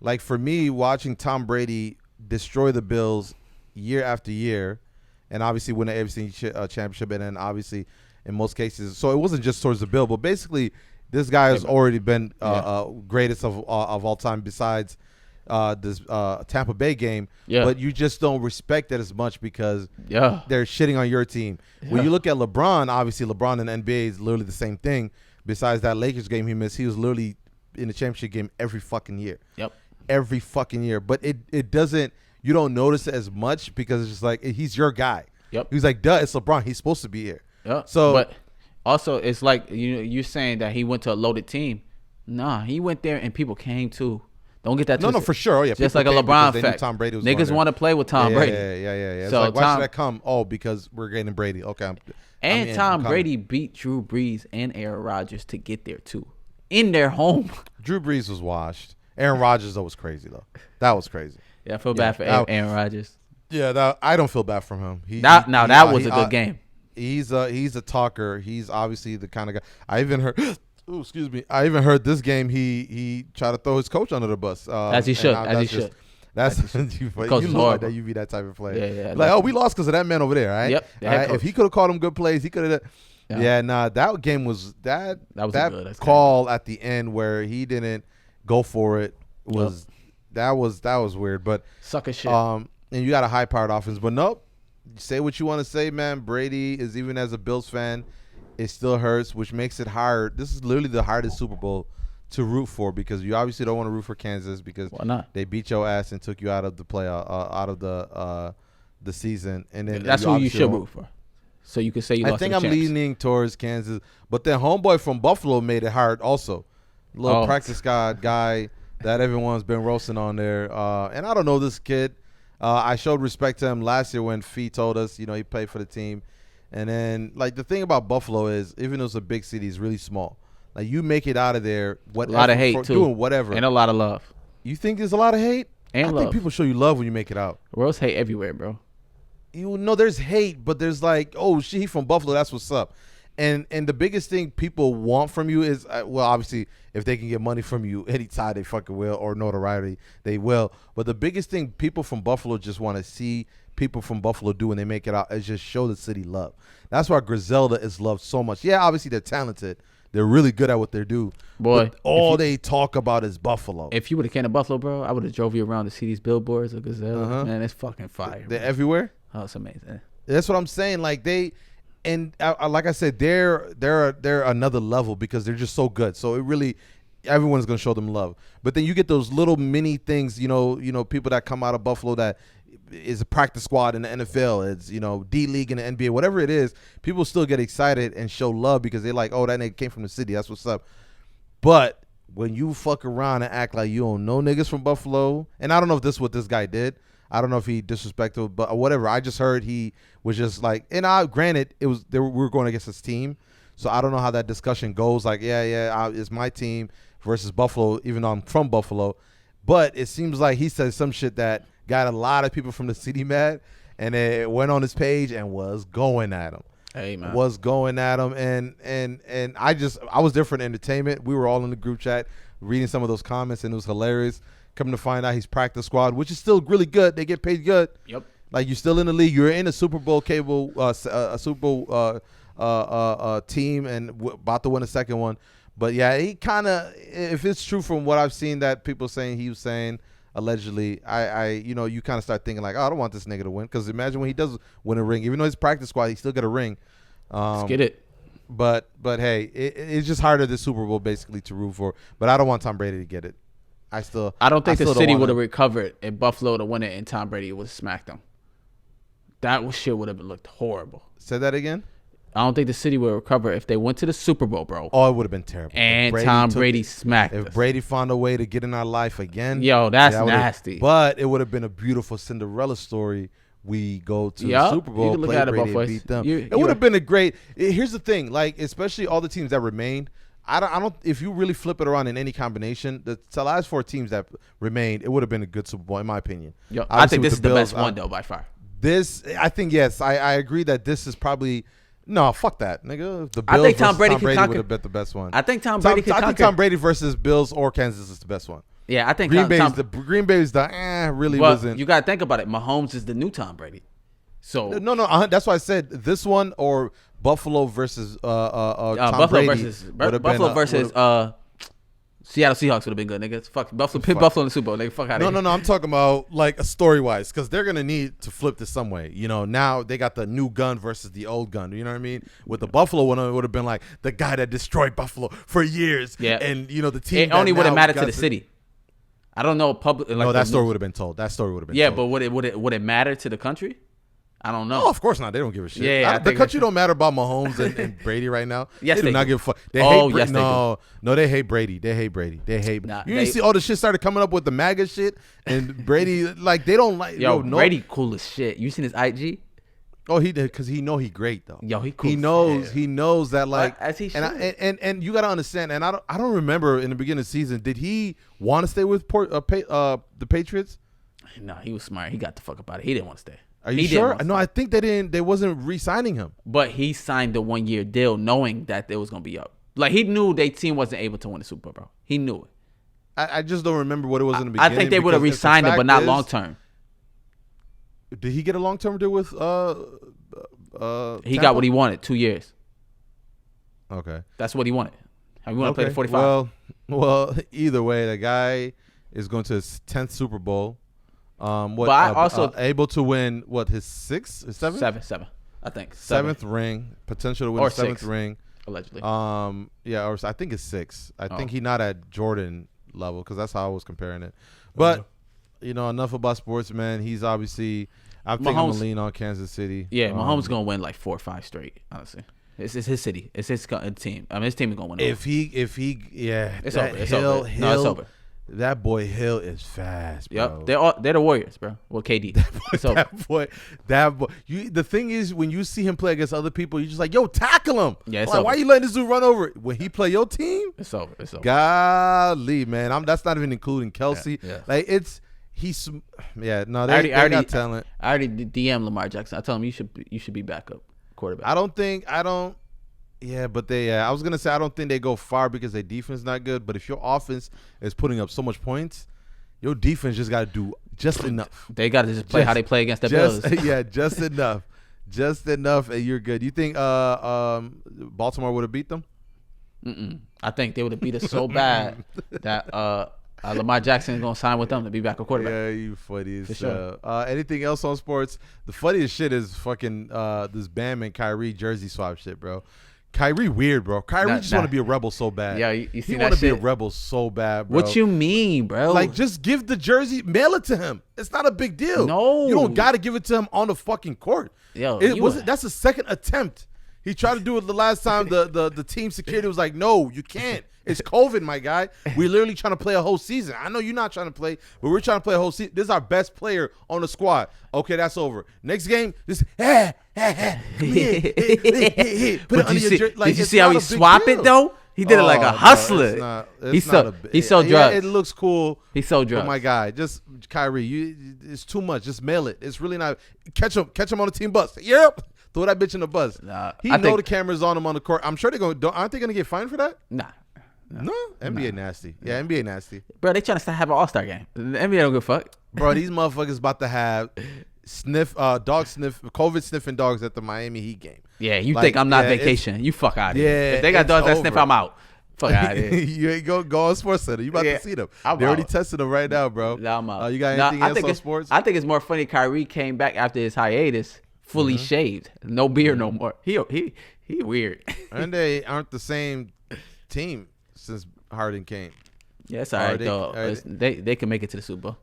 Like for me, watching Tom Brady destroy the Bills year after year, and obviously win the AFC championship, and then obviously in most cases, so it wasn't just towards the Bill, but basically this guy has already been greatest of all time besides this Tampa Bay game. Yeah. But you just don't respect it as much because they're shitting on your team. Yeah. When you look at LeBron, obviously LeBron in the NBA is literally the same thing. Besides that Lakers game he missed, he was literally in the championship game every fucking year. Yep. Every fucking year. But it doesn't, you don't notice it as much because it's just like, he's your guy. Yep. He's like, duh, it's LeBron. He's supposed to be here. Yep. So, but also it's like, you're saying that he went to a loaded team. Nah, he went there and people came too. Don't get that twisted. No, for sure. Oh, yeah. Just like a LeBron fact. Tom Brady was niggas want to play with Tom Brady. Yeah. It's so like, why should I come? Oh, because we're getting Brady. Okay. Tom Brady beat Drew Brees and Aaron Rodgers to get there too. In their home. Drew Brees was washed. Aaron Rodgers, though, was crazy, though. That was crazy. Yeah, I feel bad for Aaron Rodgers. Yeah, I don't feel bad for him. That was a good game. He's a talker. He's obviously the kind of guy. I even heard ooh, excuse me. I even heard this game he tried to throw his coach under the bus. As he should. That's you know that you be that type of player. Yeah. Like, we lost because of that man over there, right? Yep. Right? If he could have called him good plays, he could have. That game was that good call at the end where he didn't go for it was that was weird. But sucker shit. And you got a high powered offense, but nope. Say what you want to say, man. Brady is, even as a Bills fan, it still hurts, which makes it hard. This is literally the hardest Super Bowl to root for because you obviously don't want to root for Kansas because why not? They beat your ass and took you out of the out of the season, and then that's who you should root for. So you can say you lost. I think I'm leaning towards Kansas, but then homeboy from Buffalo made it hard also. Little practice squad guy that everyone's been roasting on there, and I don't know this kid. I showed respect to him last year when Fee told us, he played for the team. And then, like, the thing about Buffalo is, even though it's a big city, it's really small. Like, you make it out of there, a lot of hate too, doing whatever, and a lot of love. You think there's a lot of hate? And I think people show you love when you make it out. World's hate everywhere, bro. There's hate, but there's like, oh, he from Buffalo, that's what's up. And the biggest thing people want from you is, obviously, if they can get money from you anytime, they fucking will, or notoriety, they will. But the biggest thing people from Buffalo just want to see people from Buffalo do when they make it out is just show the city love. That's why Griselda is loved so much. Yeah, obviously they're talented. They're really good at what they do. Boy, but they talk about is Buffalo. If you would have came to Buffalo, bro, I would have drove you around to see these billboards of Griselda. Man, it's fucking fire. They're everywhere? Oh, it's amazing. That's what I'm saying. Like, like I said, they're another level because they're just so good. So it really, everyone's gonna show them love. But then you get those little mini things, people that come out of Buffalo that is a practice squad in the NFL. It's D League in the NBA, whatever it is. People still get excited and show love because they're like, oh, that nigga came from the city. That's what's up. But when you fuck around and act like you don't know niggas from Buffalo, and I don't know if this is what this guy did. I don't know if he disrespected, but whatever. I just heard he was just like, and granted, we were going against his team, so I don't know how that discussion goes. Like, it's my team versus Buffalo, even though I'm from Buffalo. But it seems like he said some shit that got a lot of people from the city mad, and it went on his page and was going at him. Hey, man. Was going at him, and I was there for the entertainment. We were all in the group chat reading some of those comments, and it was hilarious. Coming to find out he's practice squad, which is still really good. They get paid good. Yep. Like, you're still in the league. You're in a Super Bowl a Super Bowl team and about to win a second one. But yeah, he kind of, if it's true from what I've seen that people saying he was saying allegedly, you kind of start thinking like, oh, I don't want this nigga to win, because imagine when he does win a ring, even though he's practice squad, he still get a ring. Let's get it. But hey, it's just harder this Super Bowl basically to root for. But I don't want Tom Brady to get it. I don't think the city would have recovered if Buffalo to win it and Tom Brady would have smacked them. That shit would have looked horrible. Say that again? I don't think the city would recover if they went to the Super Bowl, bro. Oh, it would have been terrible. And Tom Brady smacked us. If Brady found a way to get in our life again. Yo, that's nasty. But it would have been a beautiful Cinderella story. We go to the Super Bowl, you can look play at Brady, and beat them. It would have been a great. Here's the thing, like especially all the teams that remained. I don't. If you really flip it around in any combination, the last 4 teams that remained, it would have been a good Super Bowl in my opinion. Yo, I think this is the best one though by far. I think yes, I agree that this is probably. No, fuck that, nigga. The Bills I think Tom Brady would have been the best one. I think Tom Brady I think Tom Brady versus Bills or Kansas is the best one. Yeah, I think Green Bay's really wasn't. You got to think about it. Mahomes is the new Tom Brady. So no, that's why I said this one or Buffalo versus Tom Buffalo Brady versus Seattle Seahawks would have been good, niggas. Fuck Buffalo, put Buffalo in the Super Bowl, nigga. Fuck out of here. No. I'm talking about like a story wise because they're gonna need to flip this some way. You know, now they got the new gun versus the old gun. You know what I mean? With the Buffalo one, it would have been like the guy that destroyed Buffalo for years. Yeah, and you know the team. It only would have mattered to the city. I don't know public. Like, no, that story would have been told. That story would have been. Yeah, told. but would it matter to the country? I don't know. Oh, of course not. They don't give a shit. Yeah, the country don't matter about Mahomes and Brady right now. Yes, they do not give a fuck. They hate Brady. No, they hate Brady. They hate Brady. They hate. Nah, you see all the shit started coming up with the MAGA shit and Brady. Like they don't like. Yo, Brady cool as shit. You seen his IG? Oh, he did because he great though. Yo, he cool. He knows that like as he should. And you gotta understand. And I don't remember in the beginning of the season did he want to stay with the Patriots? No, he was smart. He got the fuck up out of it. He didn't want to stay. Are you sure? No, I think they didn't. They wasn't re-signing him. But he signed the 1-year deal, knowing that it was gonna be up. Like he knew their team wasn't able to win the Super Bowl, bro. He knew it. I just don't remember what it was in the beginning. I think they would have re-signed him, but not long term. Did he get a long term deal with? He Tampa? got what he wanted. 2 years. Okay, that's what he wanted. He want to play the 45. Well, either way, the guy is going to his 10th Super Bowl. But I also able to win his 6th, 7th, 7, I think 7th ring, potential to win or the 7th ring allegedly. Yeah, or I think it's 6. I think he's not at Jordan level because that's how I was comparing it. But you know, enough about sports, man. He's obviously. I think I'm gonna lean on Kansas City. Yeah, Mahomes gonna win like 4 or 5 straight. Honestly, it's his city. It's his team. I mean, his team is gonna win. If he, yeah, it's over. It's over. No, it's over. That boy Hill is fast, bro. Yep, they're the Warriors, bro. Well, KD. That boy. The thing is, when you see him play against other people, you're just like, yo, tackle him. Yeah, it's like, over. Why are you letting this dude run over? When he play your team, it's over. It's over. Golly, man. That's not even including Kelsey. Yeah. Like they're got talent. I already DM Lamar Jackson. I told him you should be backup quarterback. I don't. Yeah, but I was gonna say I don't think they go far because their defense is not good. But if your offense is putting up so much points, your defense just got to do just enough. They got to just play how they play against the Bills. Yeah, just enough, and you're good. You think Baltimore would have beat them? I think they would have beat us so bad that Lamar Jackson is gonna sign with them to be backup quarterback. Yeah, you funny as sure. Anything else on sports? The funniest shit is fucking this Bam and Kyrie jersey swap shit, bro. Kyrie weird, bro. Kyrie just want to be a rebel so bad. Yeah, you see he that want to be a shit? rebel so bad, bro. What you mean, bro? Like, just give the jersey, mail it to him. It's not a big deal. No, you don't got to give it to him on the fucking court. Yo, that's the second attempt. He tried to do it the last time. The team security was like, no, you can't. It's COVID, my guy. We're literally trying to play a whole season. I know you're not trying to play, but we're trying to play a whole season. This is our best player on the squad. Okay, that's over. Next game, just come here. Put it under your jersey. Did you see how he swap it though? He did it like a hustler. He sold drugs. It looks cool. He sold drugs. Oh my God, just Kyrie, it's too much. Just mail it. It's really not. Catch him on the team bus. Yep. Throw that bitch in the bus. Nah, the camera's on him on the court. I'm sure aren't they gonna get fined for that? Nah. No, NBA nasty. Yeah, NBA nasty. Bro, they trying to have an All-Star game. The NBA don't give a fuck. Bro, these motherfuckers about to have COVID sniffing dogs at the Miami Heat game. Yeah, you think I'm not vacation? You fuck out of here. Yeah, if they got dogs that sniff, I'm out. Fuck out of here. You ain't go on Sports Center. You about to see them. They're already testing them right now, bro. Nah, I'm out. You got anything else on sports? I think it's more funny. Kyrie came back after his hiatus, fully shaved, no beard no more. He weird. And they aren't the same team since Harden came. Yeah, it's all right, though. They can make it to the Super Bowl.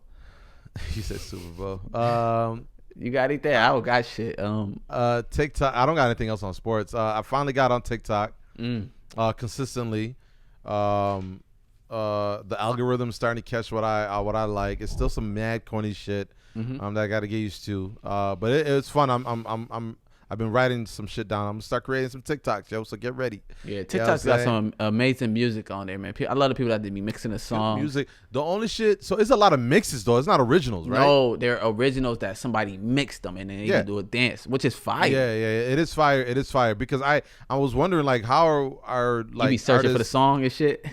You said Super Bowl. You got anything? I don't got shit. TikTok. I don't got anything else on sports. I finally got on TikTok Mm. consistently. The algorithm's starting to catch what I like. It's still some mad corny shit that I got to get used to. But it's fun. I've been writing some shit down. I'm gonna start creating some TikToks, yo. So get ready. Yeah, TikTok's got some amazing music on there, man. I love the people that be mixing the song. Music. The only shit. So it's a lot of mixes though. It's not originals, right? No, they're originals that somebody mixed them and then you can do a dance, which is fire. Yeah. It is fire. It is fire because I was wondering like how are like you be searching for the song and shit.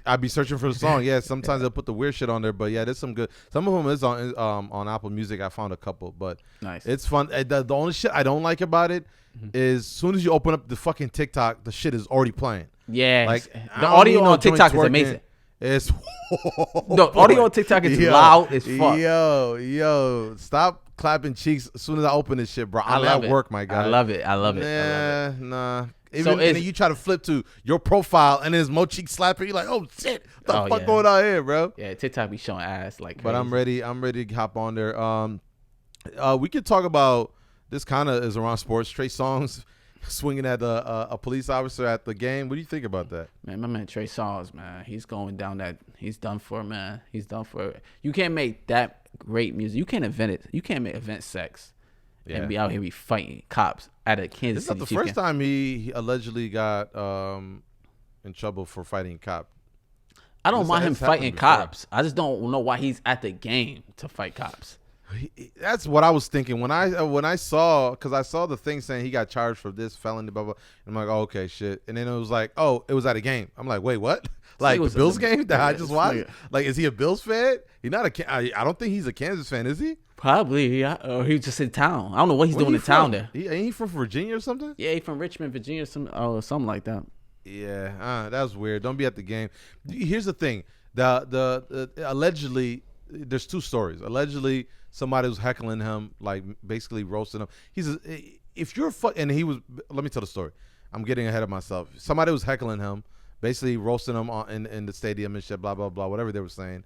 I'd be searching for the song. Yeah, sometimes they'll put the weird shit on there, but yeah, there's some good. Some of them is on Apple Music. I found a couple, but nice. It's fun. The only shit I don't like about it is as soon as you open up the fucking TikTok, the shit is already playing. Yeah, like the audio on TikTok is amazing. It's the audio on TikTok is loud as fuck. Yo, stop clapping cheeks as soon as I open this shit, bro. I'm at work, my guy. I love it. Nah. Even and then you try to flip to your profile and there's more cheek slapping. You're like, oh shit, what the fuck going on here, bro? Yeah, TikTok be showing ass like crazy. But I'm ready to hop on there. We could talk about this. Kind of is around sports. Trey Songz swinging at a police officer at the game. What do you think about that? Man, my man Trey Songz, man, he's going down that. He's done for, man. He's done for. You can't make that great music. You can't invent it. You can't invent sex. Yeah. And be out here be fighting cops at a Kansas City. It's not the first time he allegedly got in trouble for fighting a cop. I don't mind him fighting cops. I just don't know why he's at the game to fight cops. That's what I was thinking when I saw, because I saw the thing saying he got charged for this felony, blah blah. I'm like, oh, okay, shit. And then it was like, oh, it was at a game. I'm like, wait, what? Like the Bills game that I just watched? Like, is he a Bills fan? He's not I don't think he's a Kansas fan, is he? Probably, yeah. Or he's just in town. I don't know what he's doing in town there. Ain't he from Virginia or something? Yeah, he's from Richmond, Virginia, something like that. Yeah, that was weird. Don't be at the game. Here's the thing: the allegedly, there's two stories. Allegedly, somebody was heckling him, like basically roasting him. If you're and he was. Let me tell the story. I'm getting ahead of myself. Somebody was heckling him, basically roasting him in the stadium and shit, blah blah blah, whatever they were saying.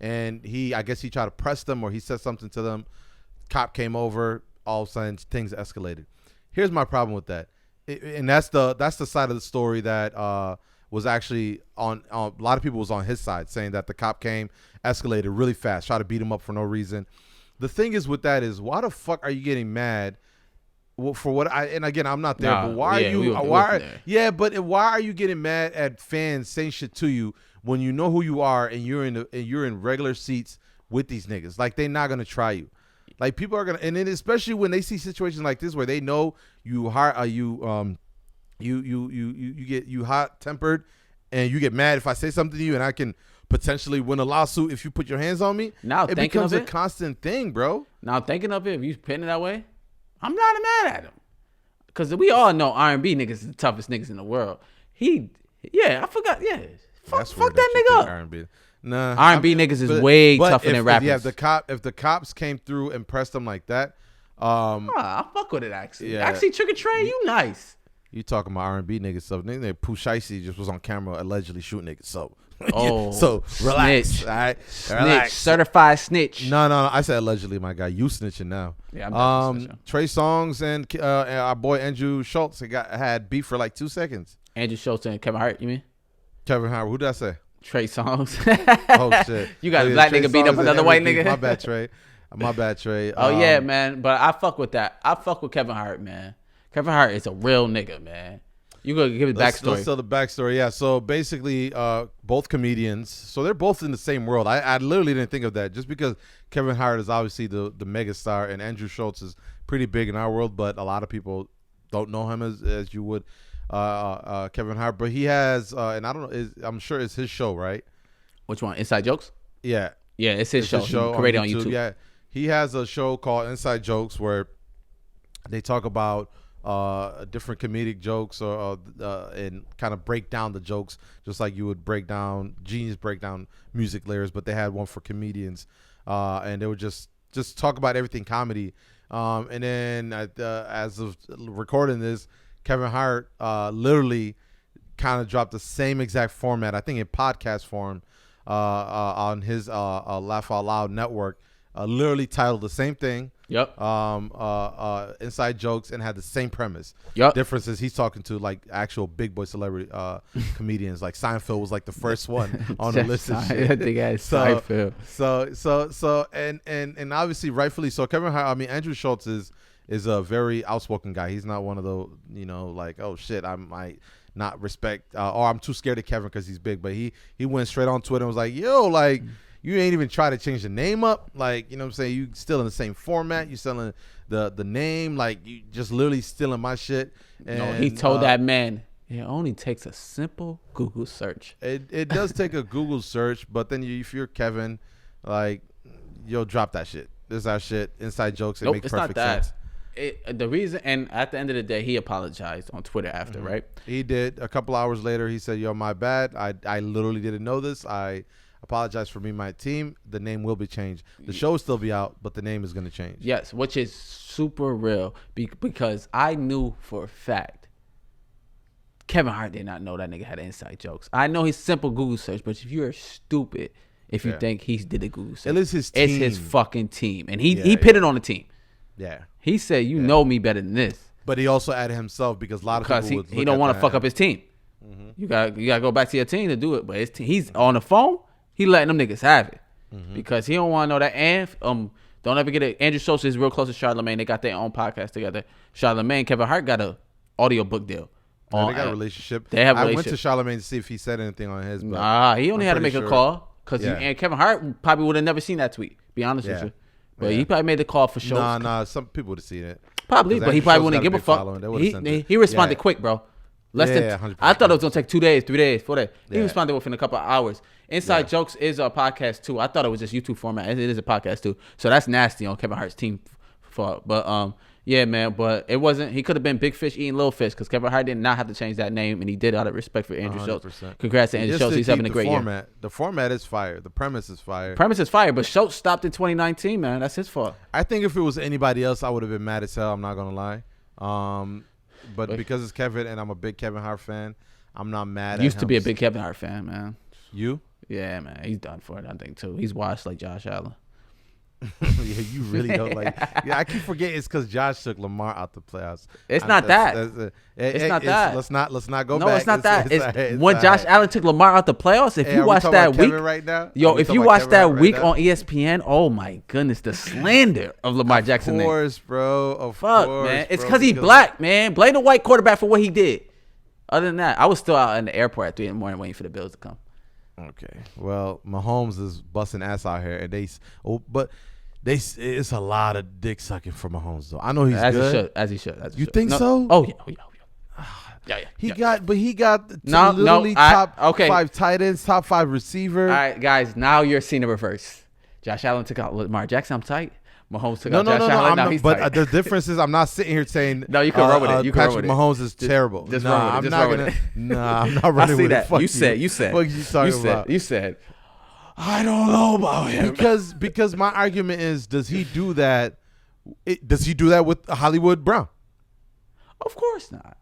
And I guess he tried to press them, or he said something to them. Cop came over. All of a sudden, things escalated. Here's my problem with that, and that's the side of the story that was actually on. A lot of people was on his side, saying that the cop came, escalated really fast, tried to beat him up for no reason. The thing is with that is, why the fuck are you getting mad? For what and again, I'm not there, but why are you? But why are you getting mad at fans saying shit to you when you know who you are and you're in regular seats with these niggas? Like, they're not gonna try you. Like, people are gonna, and then especially when they see situations like this where they know you get hot tempered and you get mad if I say something to you and I can potentially win a lawsuit if you put your hands on me. Now it becomes a constant thing, bro. Now thinking of it, if you putting it that way, I'm not mad at him, because we all know R&B niggas is the toughest niggas in the world. I forgot. Yeah, fuck that nigga up. R&B. Nah, R&B niggas is way tougher than rappers. Yeah, if the cops came through and pressed them like that, I fuck with it actually. Yeah. Actually, Trigger Trey, you nice. You talking about R&B niggas? So nigga, Pooh Shiesty just was on camera allegedly shooting niggas. So so relax, snitch. all right? Snitch, relax. Certified snitch. No, I said allegedly, my guy. You snitching now. Yeah, I'm snitching. Trey Songz and our boy Andrew Schultz had beef for like 2 seconds. Andrew Schultz and Kevin Hart, you mean? Kevin Hart. Who did I say? Trey Songz. Oh shit! You got a black nigga beat up another white nigga. My bad, Trey. Oh yeah, man. But I fuck with that. I fuck with Kevin Hart, man. Kevin Hart is a real nigga, man. You gonna give the backstory? Let's tell the backstory. Yeah. So basically, both comedians. So they're both in the same world. I literally didn't think of that. Just because Kevin Hart is obviously the mega star and Andrew Schultz is pretty big in our world, but a lot of people don't know him as you would. Kevin Hart, but he has, and I don't know. I'm sure it's his show, right? Which one? Inside Jokes? Yeah, it's his show. Created on YouTube. Yeah, he has a show called Inside Jokes where they talk about different comedic jokes and kind of break down the jokes, just like you would break down music layers. But they had one for comedians, and they would just talk about everything comedy. And then as of recording this, Kevin Hart literally kind of dropped the same exact format, I think in podcast form, on his Laugh Out Loud network, literally titled the same thing. Yep. Inside jokes, and had the same premise. Yep. Difference is he's talking to like actual big boy celebrity comedians. Like Seinfeld was like the first one on the list of shit. I think Seinfeld. So and obviously rightfully so. Kevin Hart. I mean, Andrew Schultz is a very outspoken guy. He's not one of those, like, oh shit, I might not respect or I'm too scared of Kevin because he's big. But he went straight on Twitter and was like, yo, like. You ain't even try to change the name up. Like, you know what I'm saying? You still in the same format. You still in the name. Like, you just literally stealing my shit. And, no, he told that man, it only takes a simple Google search. It does take a Google search, but then if you're Kevin, like, yo, drop that shit. This is our shit. Inside jokes. It makes perfect sense. The reason, and at the end of the day, he apologized on Twitter after, right? He did. A couple hours later, he said, yo, my bad. I literally didn't know this. I apologize for me, my team. The name will be changed. The show will still be out, but the name is going to change. Yes, which is super real because I knew for a fact Kevin Hart did not know that nigga had inside jokes. I know he's simple Google search, but if you're stupid, if you think he did a Google search, it is his team. It's his fucking team, and he put it on the team. Yeah, he said, "You know me better than this." But he also added himself because a lot of people he don't want to fuck up his team. Mm-hmm. You got to go back to your team to do it. But he's on the phone. He letting them niggas have it because he don't want to know that. And don't ever get it. Andrew Schultz is real close to Charlamagne. They got their own podcast together. Charlamagne, Kevin Hart got a audio book deal. Yeah, they got a relationship. They have a relationship. I went to Charlamagne to see if he said anything on his. But nah, he only had to make a call because and Kevin Hart probably would have never seen that tweet. Be honest with you, but he probably made the call for sure. Nah, some people would have seen it. Probably, but he probably wouldn't give a fuck. He responded quick, bro. Less than 100%. I thought it was gonna take 2 days, 3 days, 4 days. He responded within a couple of hours. Inside Jokes is a podcast too. I thought it was just YouTube format. It is a podcast too. So that's nasty on Kevin Hart's team fault. But yeah, man. But it wasn't. He could have been Big Fish eating Little Fish because Kevin Hart did not have to change that name, and he did out of respect for Andrew 100%. Schultz. Congrats to Andrew Schultz. He's having a great year. The format is fire. The premise is fire. But Schultz stopped in 2019, man. That's his fault. I think if it was anybody else, I would have been mad as hell. I'm not gonna lie. But because it's Kevin and I'm a big Kevin Hart fan, I'm not mad at him. Used to be a big Kevin Hart fan, man. You? Yeah, man. He's done for it, I think, too. He's washed like Josh Allan. Yeah, you really don't like. Yeah, I keep forgetting it's because Josh took Lamar out the playoffs. It's not that. Let's not go back. No, it's not that. It's when Josh Allen took Lamar out the playoffs. If you watch that week right now, if you watch that week on ESPN, oh my goodness, the slander of Lamar Jackson. Of course, bro. Of course, man. It's because he's black, man. Blame the white quarterback for what he did. Other than that, I was still out in the airport at 3 a.m. waiting for the Bills to come. Okay. Well, Mahomes is busting ass out here, and it's a lot of dick sucking for Mahomes though. I know he's good. As he should. You think so? Oh yeah. He got top 5 tight ends, top 5 receiver. All right, guys. Now you're seeing the reverse. Josh Allen took out Lamar Jackson. I'm tight. Mahomes took out Josh Allen. Now he's tight. The difference is I'm not sitting here saying no. You can run with it. You can Patrick Mahomes is terrible. Just run with it. Nah, I'm not running with it. You said. What are you talking about? You said. I don't know about him because my argument is, does he do that? Does he do that with Hollywood Brown? Of course not.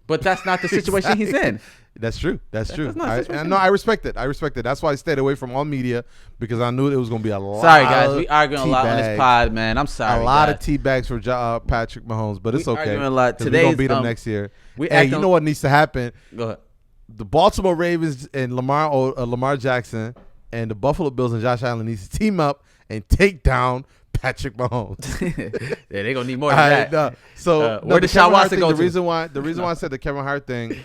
But that's not the situation he's in. That's true. I respect it. That's why I stayed away from all media because I knew it was going to be a lot. Sorry, guys. We arguing a lot on this pod, man. I'm sorry. A lot of teabags for Patrick Mahomes, but it's okay. Arguing a lot. We're going to beat him next year. Hey, you know what needs to happen? Go ahead. The Baltimore Ravens and Lamar Jackson and the Buffalo Bills and Josh Allen needs to team up and take down Patrick Mahomes. Yeah, they're gonna need more than that. Where did Deshaun Watson go? The reason why I said the Kevin Hart thing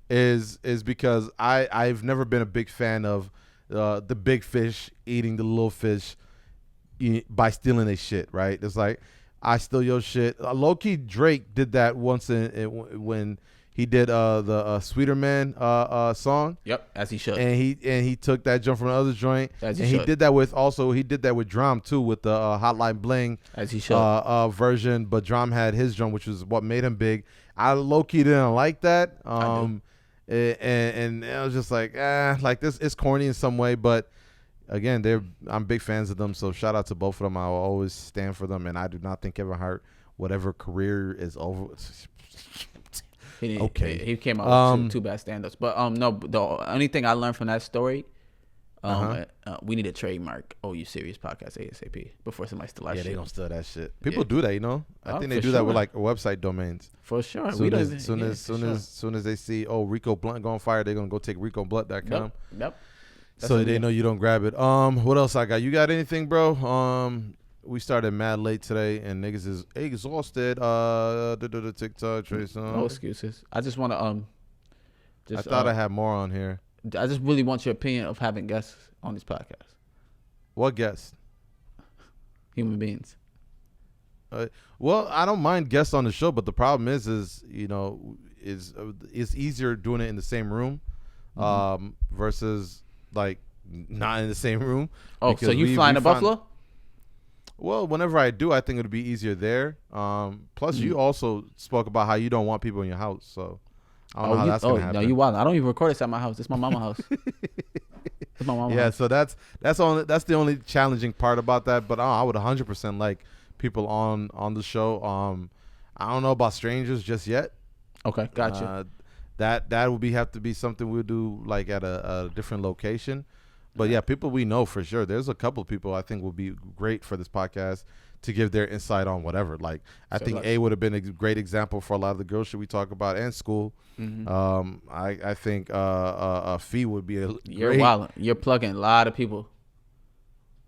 is because I've never been a big fan of the big fish eating the little fish by stealing their shit. Right? It's like I steal your shit. Low key Drake did that once when he did the Sweeter Man song. Yep, as he should. And he took that jump from another joint. As he should. He did that with Drum too, with the Hotline Bling as he should version. But Drum had his drum, which was what made him big. I low key didn't like that. And I was just like this. It's corny in some way, but again, I'm big fans of them. So shout out to both of them. I will always stand for them, and I do not think Kevin Hart, whatever career is over. He came out with two bad stand-ups. But no, the only thing I learned from that story We need a trademark. Oh, you serious podcast ASAP before somebody steals our shit. Yeah, they don't steal that shit. People do that, you know. I think they do sure. that with like website domains. For sure. Soon as they see Rico Blunt going fire, they're gonna go take RicoBlunt.com. Yep. So they know you don't grab it. What else I got? You got anything, bro? We started mad late today, and niggas is exhausted. TikTok, Trace. No excuses. I just want to I thought I had more on here. I just really want your opinion of having guests on this podcast. What guests? Human beings. Well, I don't mind guests on the show, but the problem is you know, it's easier doing it in the same room, versus like not in the same room. Oh, so you flying to Buffalo? Well, whenever I do, I think it'll be easier there. Plus, you also spoke about how you don't want people in your house, so I don't know how that's gonna happen. No, you wild. I don't even record this at my house. It's my mama's house. It's my mama's house. So that's the only challenging part about that. But I would 100% like people on the show. I don't know about strangers just yet. Okay, gotcha. That would have to be something we'll do like at a different location. But yeah, people we know for sure. There's a couple of people I think will be great for this podcast to give their insight on whatever. Like I think A would have been a great example for a lot of the girls shit we talk about and school. I think Fee would be You're wild. You're plugging a lot of people.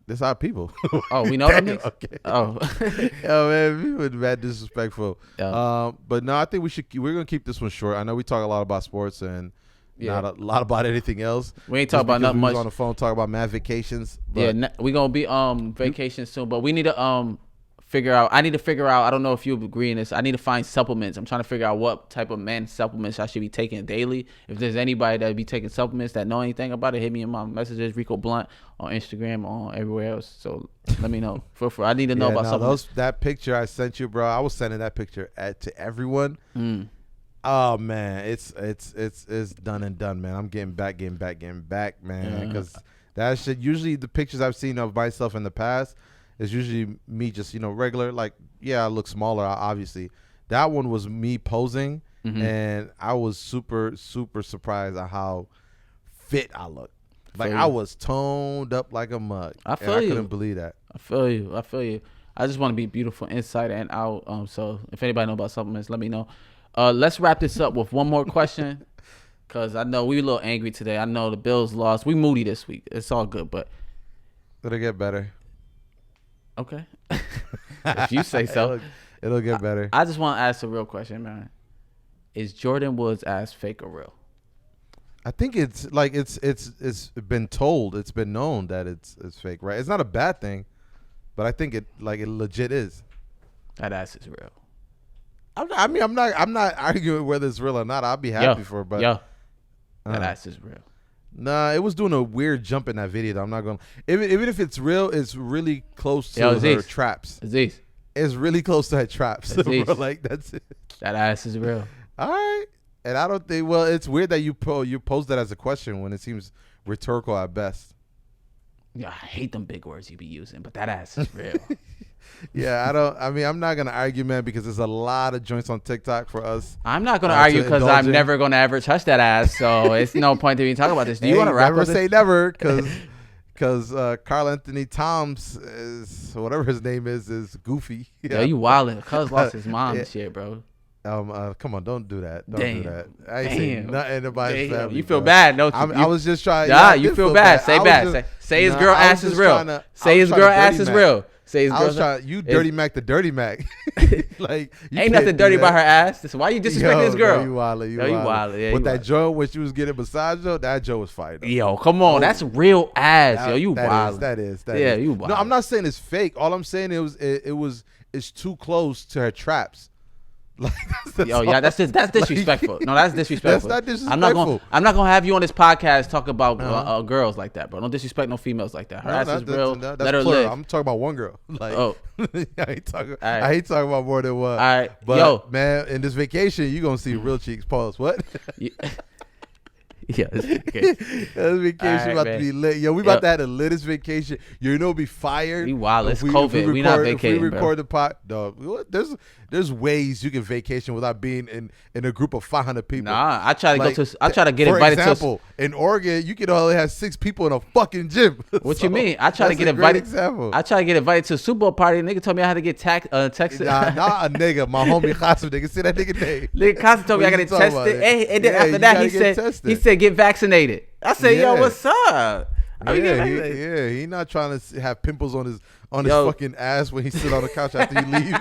There's our people. Oh, we know them niggas? Okay. Oh. Oh man, people are mad disrespectful. Yeah. But no, I think we're gonna keep this one short. I know we talk a lot about sports and not a lot about anything else. We ain't talking about nothing much. On the phone talk about mad vacations. But we gonna be vacation soon, but we need to figure out. I need to figure out. I don't know if you agree in this. I need to find supplements. I'm trying to figure out what type of man supplements I should be taking daily. If there's anybody that be taking supplements that know anything about it, hit me in my messages, Rico Blunt on Instagram, on everywhere else. So let me know. I need to know about supplements. That picture I sent you, bro. I was sending that picture to everyone. Oh man, it's done and done, man. I'm getting back, man. Because that shit. Usually the pictures I've seen of myself in the past is usually me just regular. Like I look smaller, obviously. That one was me posing, and I was super surprised at how fit I looked. Like I was toned up like a mug. I couldn't believe that. I feel you. I just want to be beautiful inside and out. So if anybody know about supplements, let me know. Let's wrap this up with one more question, because I know we a little angry today. I know the Bills lost. We moody this week. It's all good, but it'll get better. Okay, if you say so. It'll get better. I just want to ask a real question, man. Is Jordan Woods' ass fake or real? I think it's like it's been told, it's been known that it's fake, right? It's not a bad thing, but I think it legit is. That ass is real. I mean, I'm not arguing whether it's real or not. I'll be happy for it, but that ass is real. Nah, it was doing a weird jump in that video. Though. I'm not going. Even if it's real, it's really close to her traps. Aziz. It's really close to her traps. Bro, like that's it. That ass is real. All right, and I don't think. Well, it's weird that you pose that as a question when it seems rhetorical at best. Yeah, I hate them big words you be using, but that ass is real. I'm not gonna argue, man, because there's a lot of joints on TikTok for us. I'm not gonna argue because I'm never gonna ever touch that ass, so it's no point to even talk about this. Do you want to wrap up? Never say never, because Carl Anthony Towns is whatever his name is goofy. Yeah, you wildin'. Cuz lost his mom and shit, bro. Come on, don't do that. Don't do that. I ain't saying nothing about his family. You feel bad, don't you? I was just trying. Nah, you feel bad. Say bad. Say his girl ass is real. Say his girl ass is real. Say his girl. You dirty Mac the dirty Mac. Like ain't nothing dirty about her ass. Why you disrespecting this girl? You wildin'. Yeah, with that Joe when she was getting massage though, that Joe was fire. Yo, come on, that's real ass. Yo, you wildin'. That is. Yeah, you wildin'. No, I'm not saying it's fake. All I'm saying it's too close to her traps. Like that's disrespectful. No, that's disrespectful. That's not disrespectful. I'm not gonna have you on this podcast talk about girls like that, bro. Don't disrespect no females like that. Her ass is real. Let her live. I'm talking about one girl. Like, I hate talking about more than one. All right, but man, in this vacation, you gonna see real cheeks. Pause. What? Yeah, this vacation about to be lit. Yo, we about to have the littest vacation. You know, be fired. We wild. It's COVID. We not vacating. If we record the pot, dog. There's there's ways you can vacation without being in a group of 500 people. Nah, I try to go to. I try to get invited to. For example, in Oregon, you can only have 6 people in a fucking gym. What you mean? I try to get invited. I try to get invited to a Super Bowl party. Nigga told me I had to get texted. Nah, a nigga, my homie Qasim, nigga, see that nigga name. Nigga Qasim told me I got to get tested. Hey, and then after that, he said get vaccinated. I said, yo, what's up? He not trying to have pimples on his fucking ass when he sit on the couch after you leave.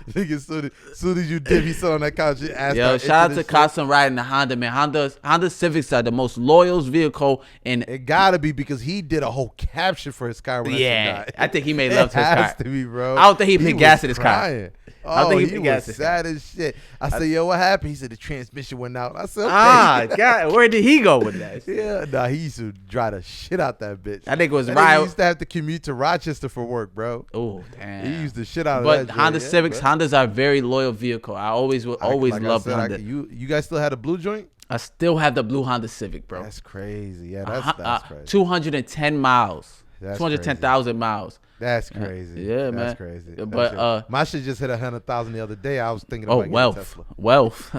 Nigga, soon as you dip, he sit on that couch. Your ass. Yo, shout out to Qasim riding the Honda, man. Honda Civics are the most loyal vehicle, and it gotta be because he did a whole caption for his car. When I think he made love to his car. It has to be, bro. I don't think he put gas in his car. Oh, he was sad as shit. I said, yo, what happened? He said the transmission went out. I said, okay. God, where did he go with that? Yeah, nah, he used to drive the shit out that bitch. I think it was He used to have to commute to Rochester for work, bro. Oh, damn. He used the shit out of that. But Honda Civics, Hondas are a very loyal vehicle. I always loved Honda. You guys still had a blue joint? I still have the blue Honda Civic, bro. That's crazy. Yeah, that's crazy. 210 miles. 210,000 miles. That's crazy. Yeah, man. That's crazy. But my shit just hit 100,000 the other day. I was thinking about Tesla. Wealth.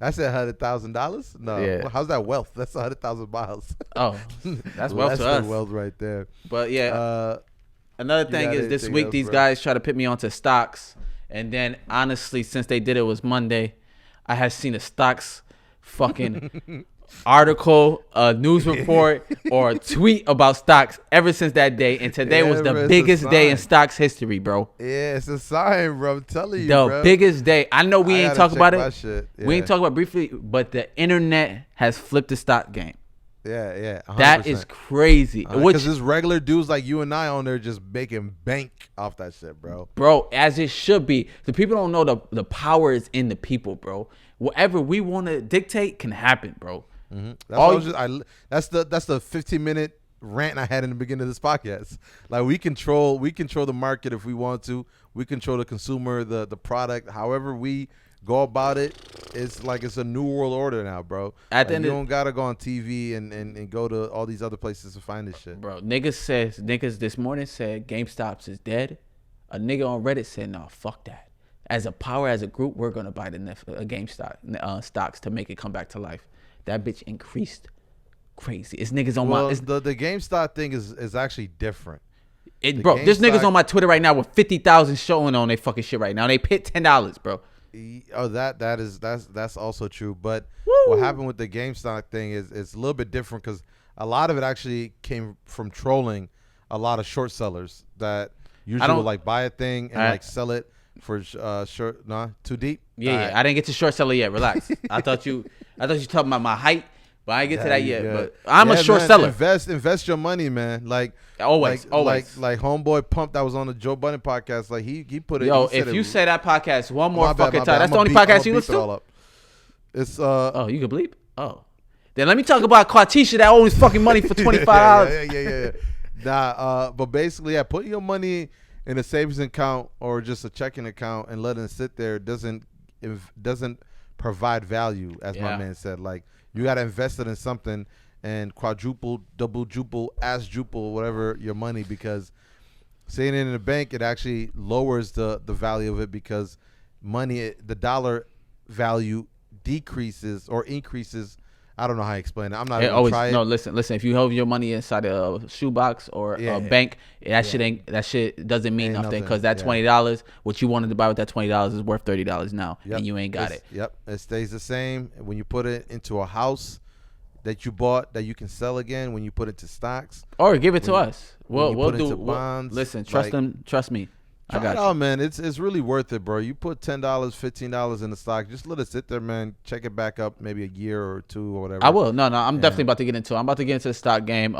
I said $100,000. No, yeah. How's that wealth? That's 100,000 miles. Oh, that's wealth to us. Wealth right there. But yeah, another thing is this week these guys try to put me onto stocks, and then honestly, since they did it was Monday, I had seen a stocks fucking article, a news report, or a tweet about stocks ever since that day, and today was the biggest day in stocks history, bro. Yeah, it's a sign, bro. I'm telling you, the biggest day. I know we ain't talk about it. Yeah. We ain't talk about briefly, but the internet has flipped the stock game. Yeah, 100%. That is crazy. Because there's regular dudes like you and I on there just making bank off that shit, bro. Bro, as it should be. The people don't know the power is in the people, bro. Whatever we want to dictate can happen, bro. Mm-hmm. That's the 15-minute rant I had in the beginning of this podcast. Like we control the market if we want to. We control the consumer, the product. However we go about it, it's like it's a new world order now, bro. You don't gotta go on TV and go to all these other places to find this shit, bro. Niggas this morning said GameStop is dead. A nigga on Reddit said, no, fuck that. As a group, we're gonna buy the GameStop stocks to make it come back to life. That bitch increased crazy. It's niggas on the GameStop thing is actually different. Bro, there's niggas on my Twitter right now with 50,000 showing on their fucking shit right now. They paid $10, bro. Oh, that's also true. But what happened with the GameStop thing is it's a little bit different because a lot of it actually came from trolling a lot of short sellers that usually will like buy a thing and like sell it for short. Nah, too deep. Yeah, I didn't get to short seller yet. Relax. I thought you talking about my height, but I ain't get to that yet. But I'm a short seller. Invest your money, man. Like always. Like homeboy Pump that was on the Joe Budden podcast. Like he put it. Yo, if you say that podcast one more fucking time, that's the only podcast you listen to. It's Oh, you can bleep. Oh, then let me talk about Quatisha that owes fucking money for $25. Yeah. Nah, but basically, putting your money in a savings account or just a checking account and letting it sit there doesn't provide value, as my man said. Like you got to invest it in something and quadruple, double, ass-juple, whatever your money, because sitting in a bank, it actually lowers the value of it because the dollar value decreases or increases. I don't know how to explain it. I'm not going to try it. No, listen. If you hold your money inside a shoebox or a bank, that shit doesn't mean nothing because that $20, what you wanted to buy with that $20 is worth $30 now, and you ain't got it. Yep, it stays the same. When you put it into a house that you bought that you can sell again, when you put it to stocks. Or give it to us. We'll do bonds. Listen, trust me. I got it out, man. It's really worth it, bro. You put $10, $15 in the stock. Just let it sit there, man. Check it back up maybe a year or two or whatever. I will. No. I'm definitely about to get into it. I'm about to get into the stock game.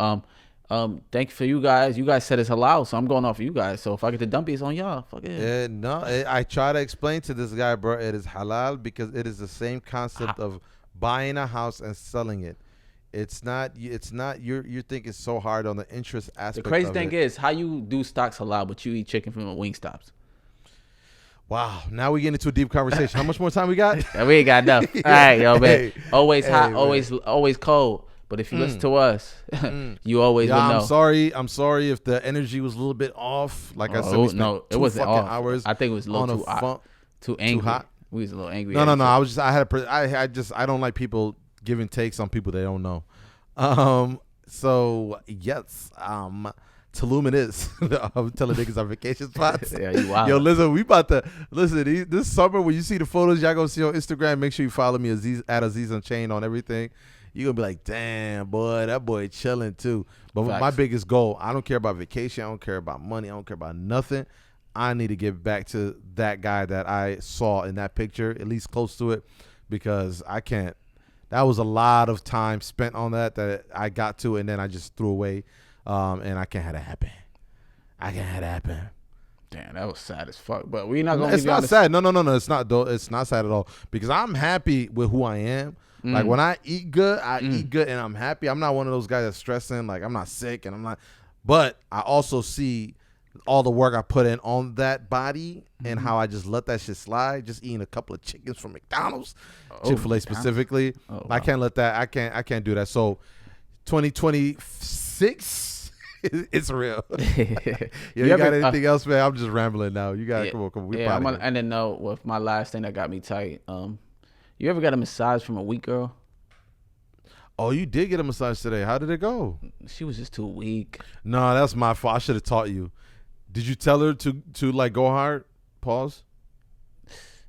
Thank you for you guys. You guys said it's halal, so I'm going off of you guys. So if I get the dumpy, it's on y'all. Fuck it. I try to explain to this guy, bro. It is halal because it is the same concept of buying a house and selling it. It's not. You're thinking so hard on the interest aspect. The crazy thing is how you do stocks halal, but you eat chicken from Wingstops. Wow. Now we get into a deep conversation. How much more time we got? We ain't got enough. All right, yo, man. Always hot, always cold. But if you listen to us, you always would know. I'm sorry if the energy was a little bit off. Like I said, we spent it wasn't off. hours. I think it was a little too angry. Too hot. We was a little angry. No. I don't like people giving takes on people they don't know. So yes, Tulum it is. I'm telling niggas our vacation spots. Yeah, you wild. Yo, listen, we about to listen this summer when you see the photos y'all gonna see on Instagram. Make sure you follow me at AzizUnchained on everything. You're gonna be like, damn, boy, that boy chilling too. But Facts. my biggest goal, I don't care about vacation, I don't care about money, I don't care about nothing. I need to get back to that guy that I saw in that picture, at least close to it, because I can't. That was a lot of time spent on that I got to, and then I just threw away, and I can't have that happen. I can't have that happen. Damn, that was sad as fuck. But we're not gonna. It's not sad. No. It's not. It's not sad at all because I'm happy with who I am. Like when I eat good, I eat good, and I'm happy. I'm not one of those guys that's stressing. Like I'm not sick, and I'm not. But I also see all the work I put in on that body and how I just let that shit slide. Just eating a couple of chickens from McDonald's, Chick-fil-A specifically. Wow. I can't let that. I can't do that. So 2026, it's real. You got anything else, man? I'm just rambling now. You got come on. Yeah, I'm gonna end a note with my last thing that got me tight. You ever got a massage from a weak girl? Oh, you did get a massage today. How did it go? She was just too weak. No, that's my fault. I should have taught you. Did you tell her to like go hard? Pause.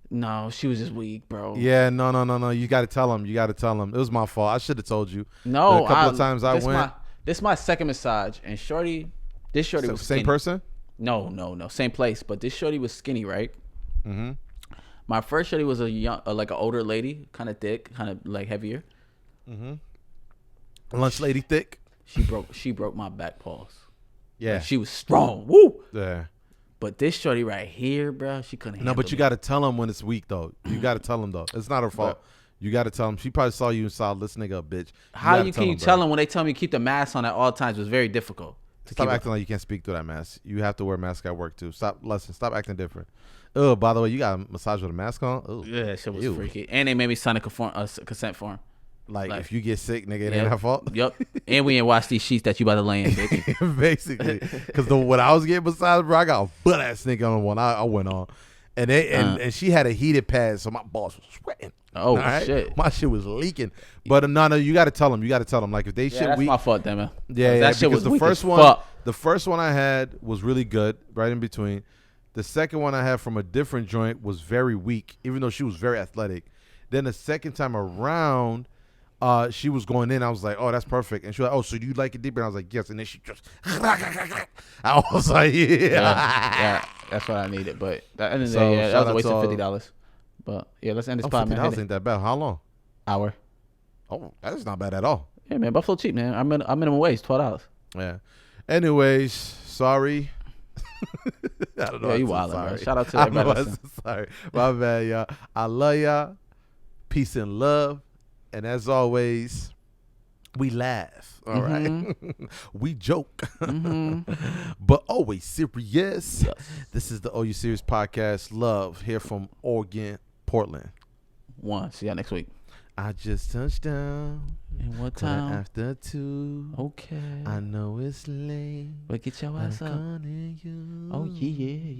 No, she was just weak, bro. Yeah, no. You got to tell him. It was my fault. I should have told you. No, a couple of times I went. This is my second massage, and this shorty was skinny. Same person? No, same place. But this shorty was skinny, right? Mm-hmm. My first shorty was like an older lady, kind of thick, kind of like heavier. Mm-hmm. Lunch lady thick. She broke my back pause. Yeah, like she was strong. Woo. Yeah. But this shorty right here, bro, she couldn't. No, but you got to tell him when it's weak though. You got to tell him though. It's not her fault. You got to tell him. She probably saw you and saw this nigga a bitch. How can you tell him when they tell me keep the mask on at all times? It was very difficult. Stop acting like you can't speak through that mask. You have to wear a mask at work too. Stop acting different. Oh, by the way, you got a massage with a mask on? Ooh. Yeah, that shit was freaky. And they made me sign a consent form. Like if you get sick, nigga, it ain't her fault. Yep. And we ain't wash these sheets that you about to lay in, bitch. Basically. Because when I was getting massaged, bro, I got a butt ass nigga on the one I went on. And and she had a heated pad, so my balls was sweating. Oh, right? Shit. My shit was leaking. But no, you got to tell them. Like if they shit that's weak. my fault, then, man. Yeah, that shit was the weak first as one. fuck. The first one I had was really good, right in between. The second one I had from a different joint was very weak, even though she was very athletic. Then the second time around, she was going in. I was like, oh, that's perfect. And she was like, oh, so do you like it deeper? And I was like, yes. And then she just, I was like, yeah, that's what I needed. But at the end of the day, that was a waste of $50. But yeah, let's end this pod, man. $50 ain't that bad. How long? Hour. Oh, that's not bad at all. Yeah, man. Buffalo cheap, man. I'm minimum wage, $12. Yeah. Anyways, sorry. I don't know. Yeah, you wildin', bro. Shout out to everybody. Sorry. My bad, y'all. I love y'all. Peace and love. And as always, we laugh. All right. We joke. But always serious. Yes. This is the OU Serious Podcast. Love here from Oregon, Portland. See y'all next week. I just touched down. In what time? After 2. Okay. I know it's late. But get your ass up. You. Oh, yeah.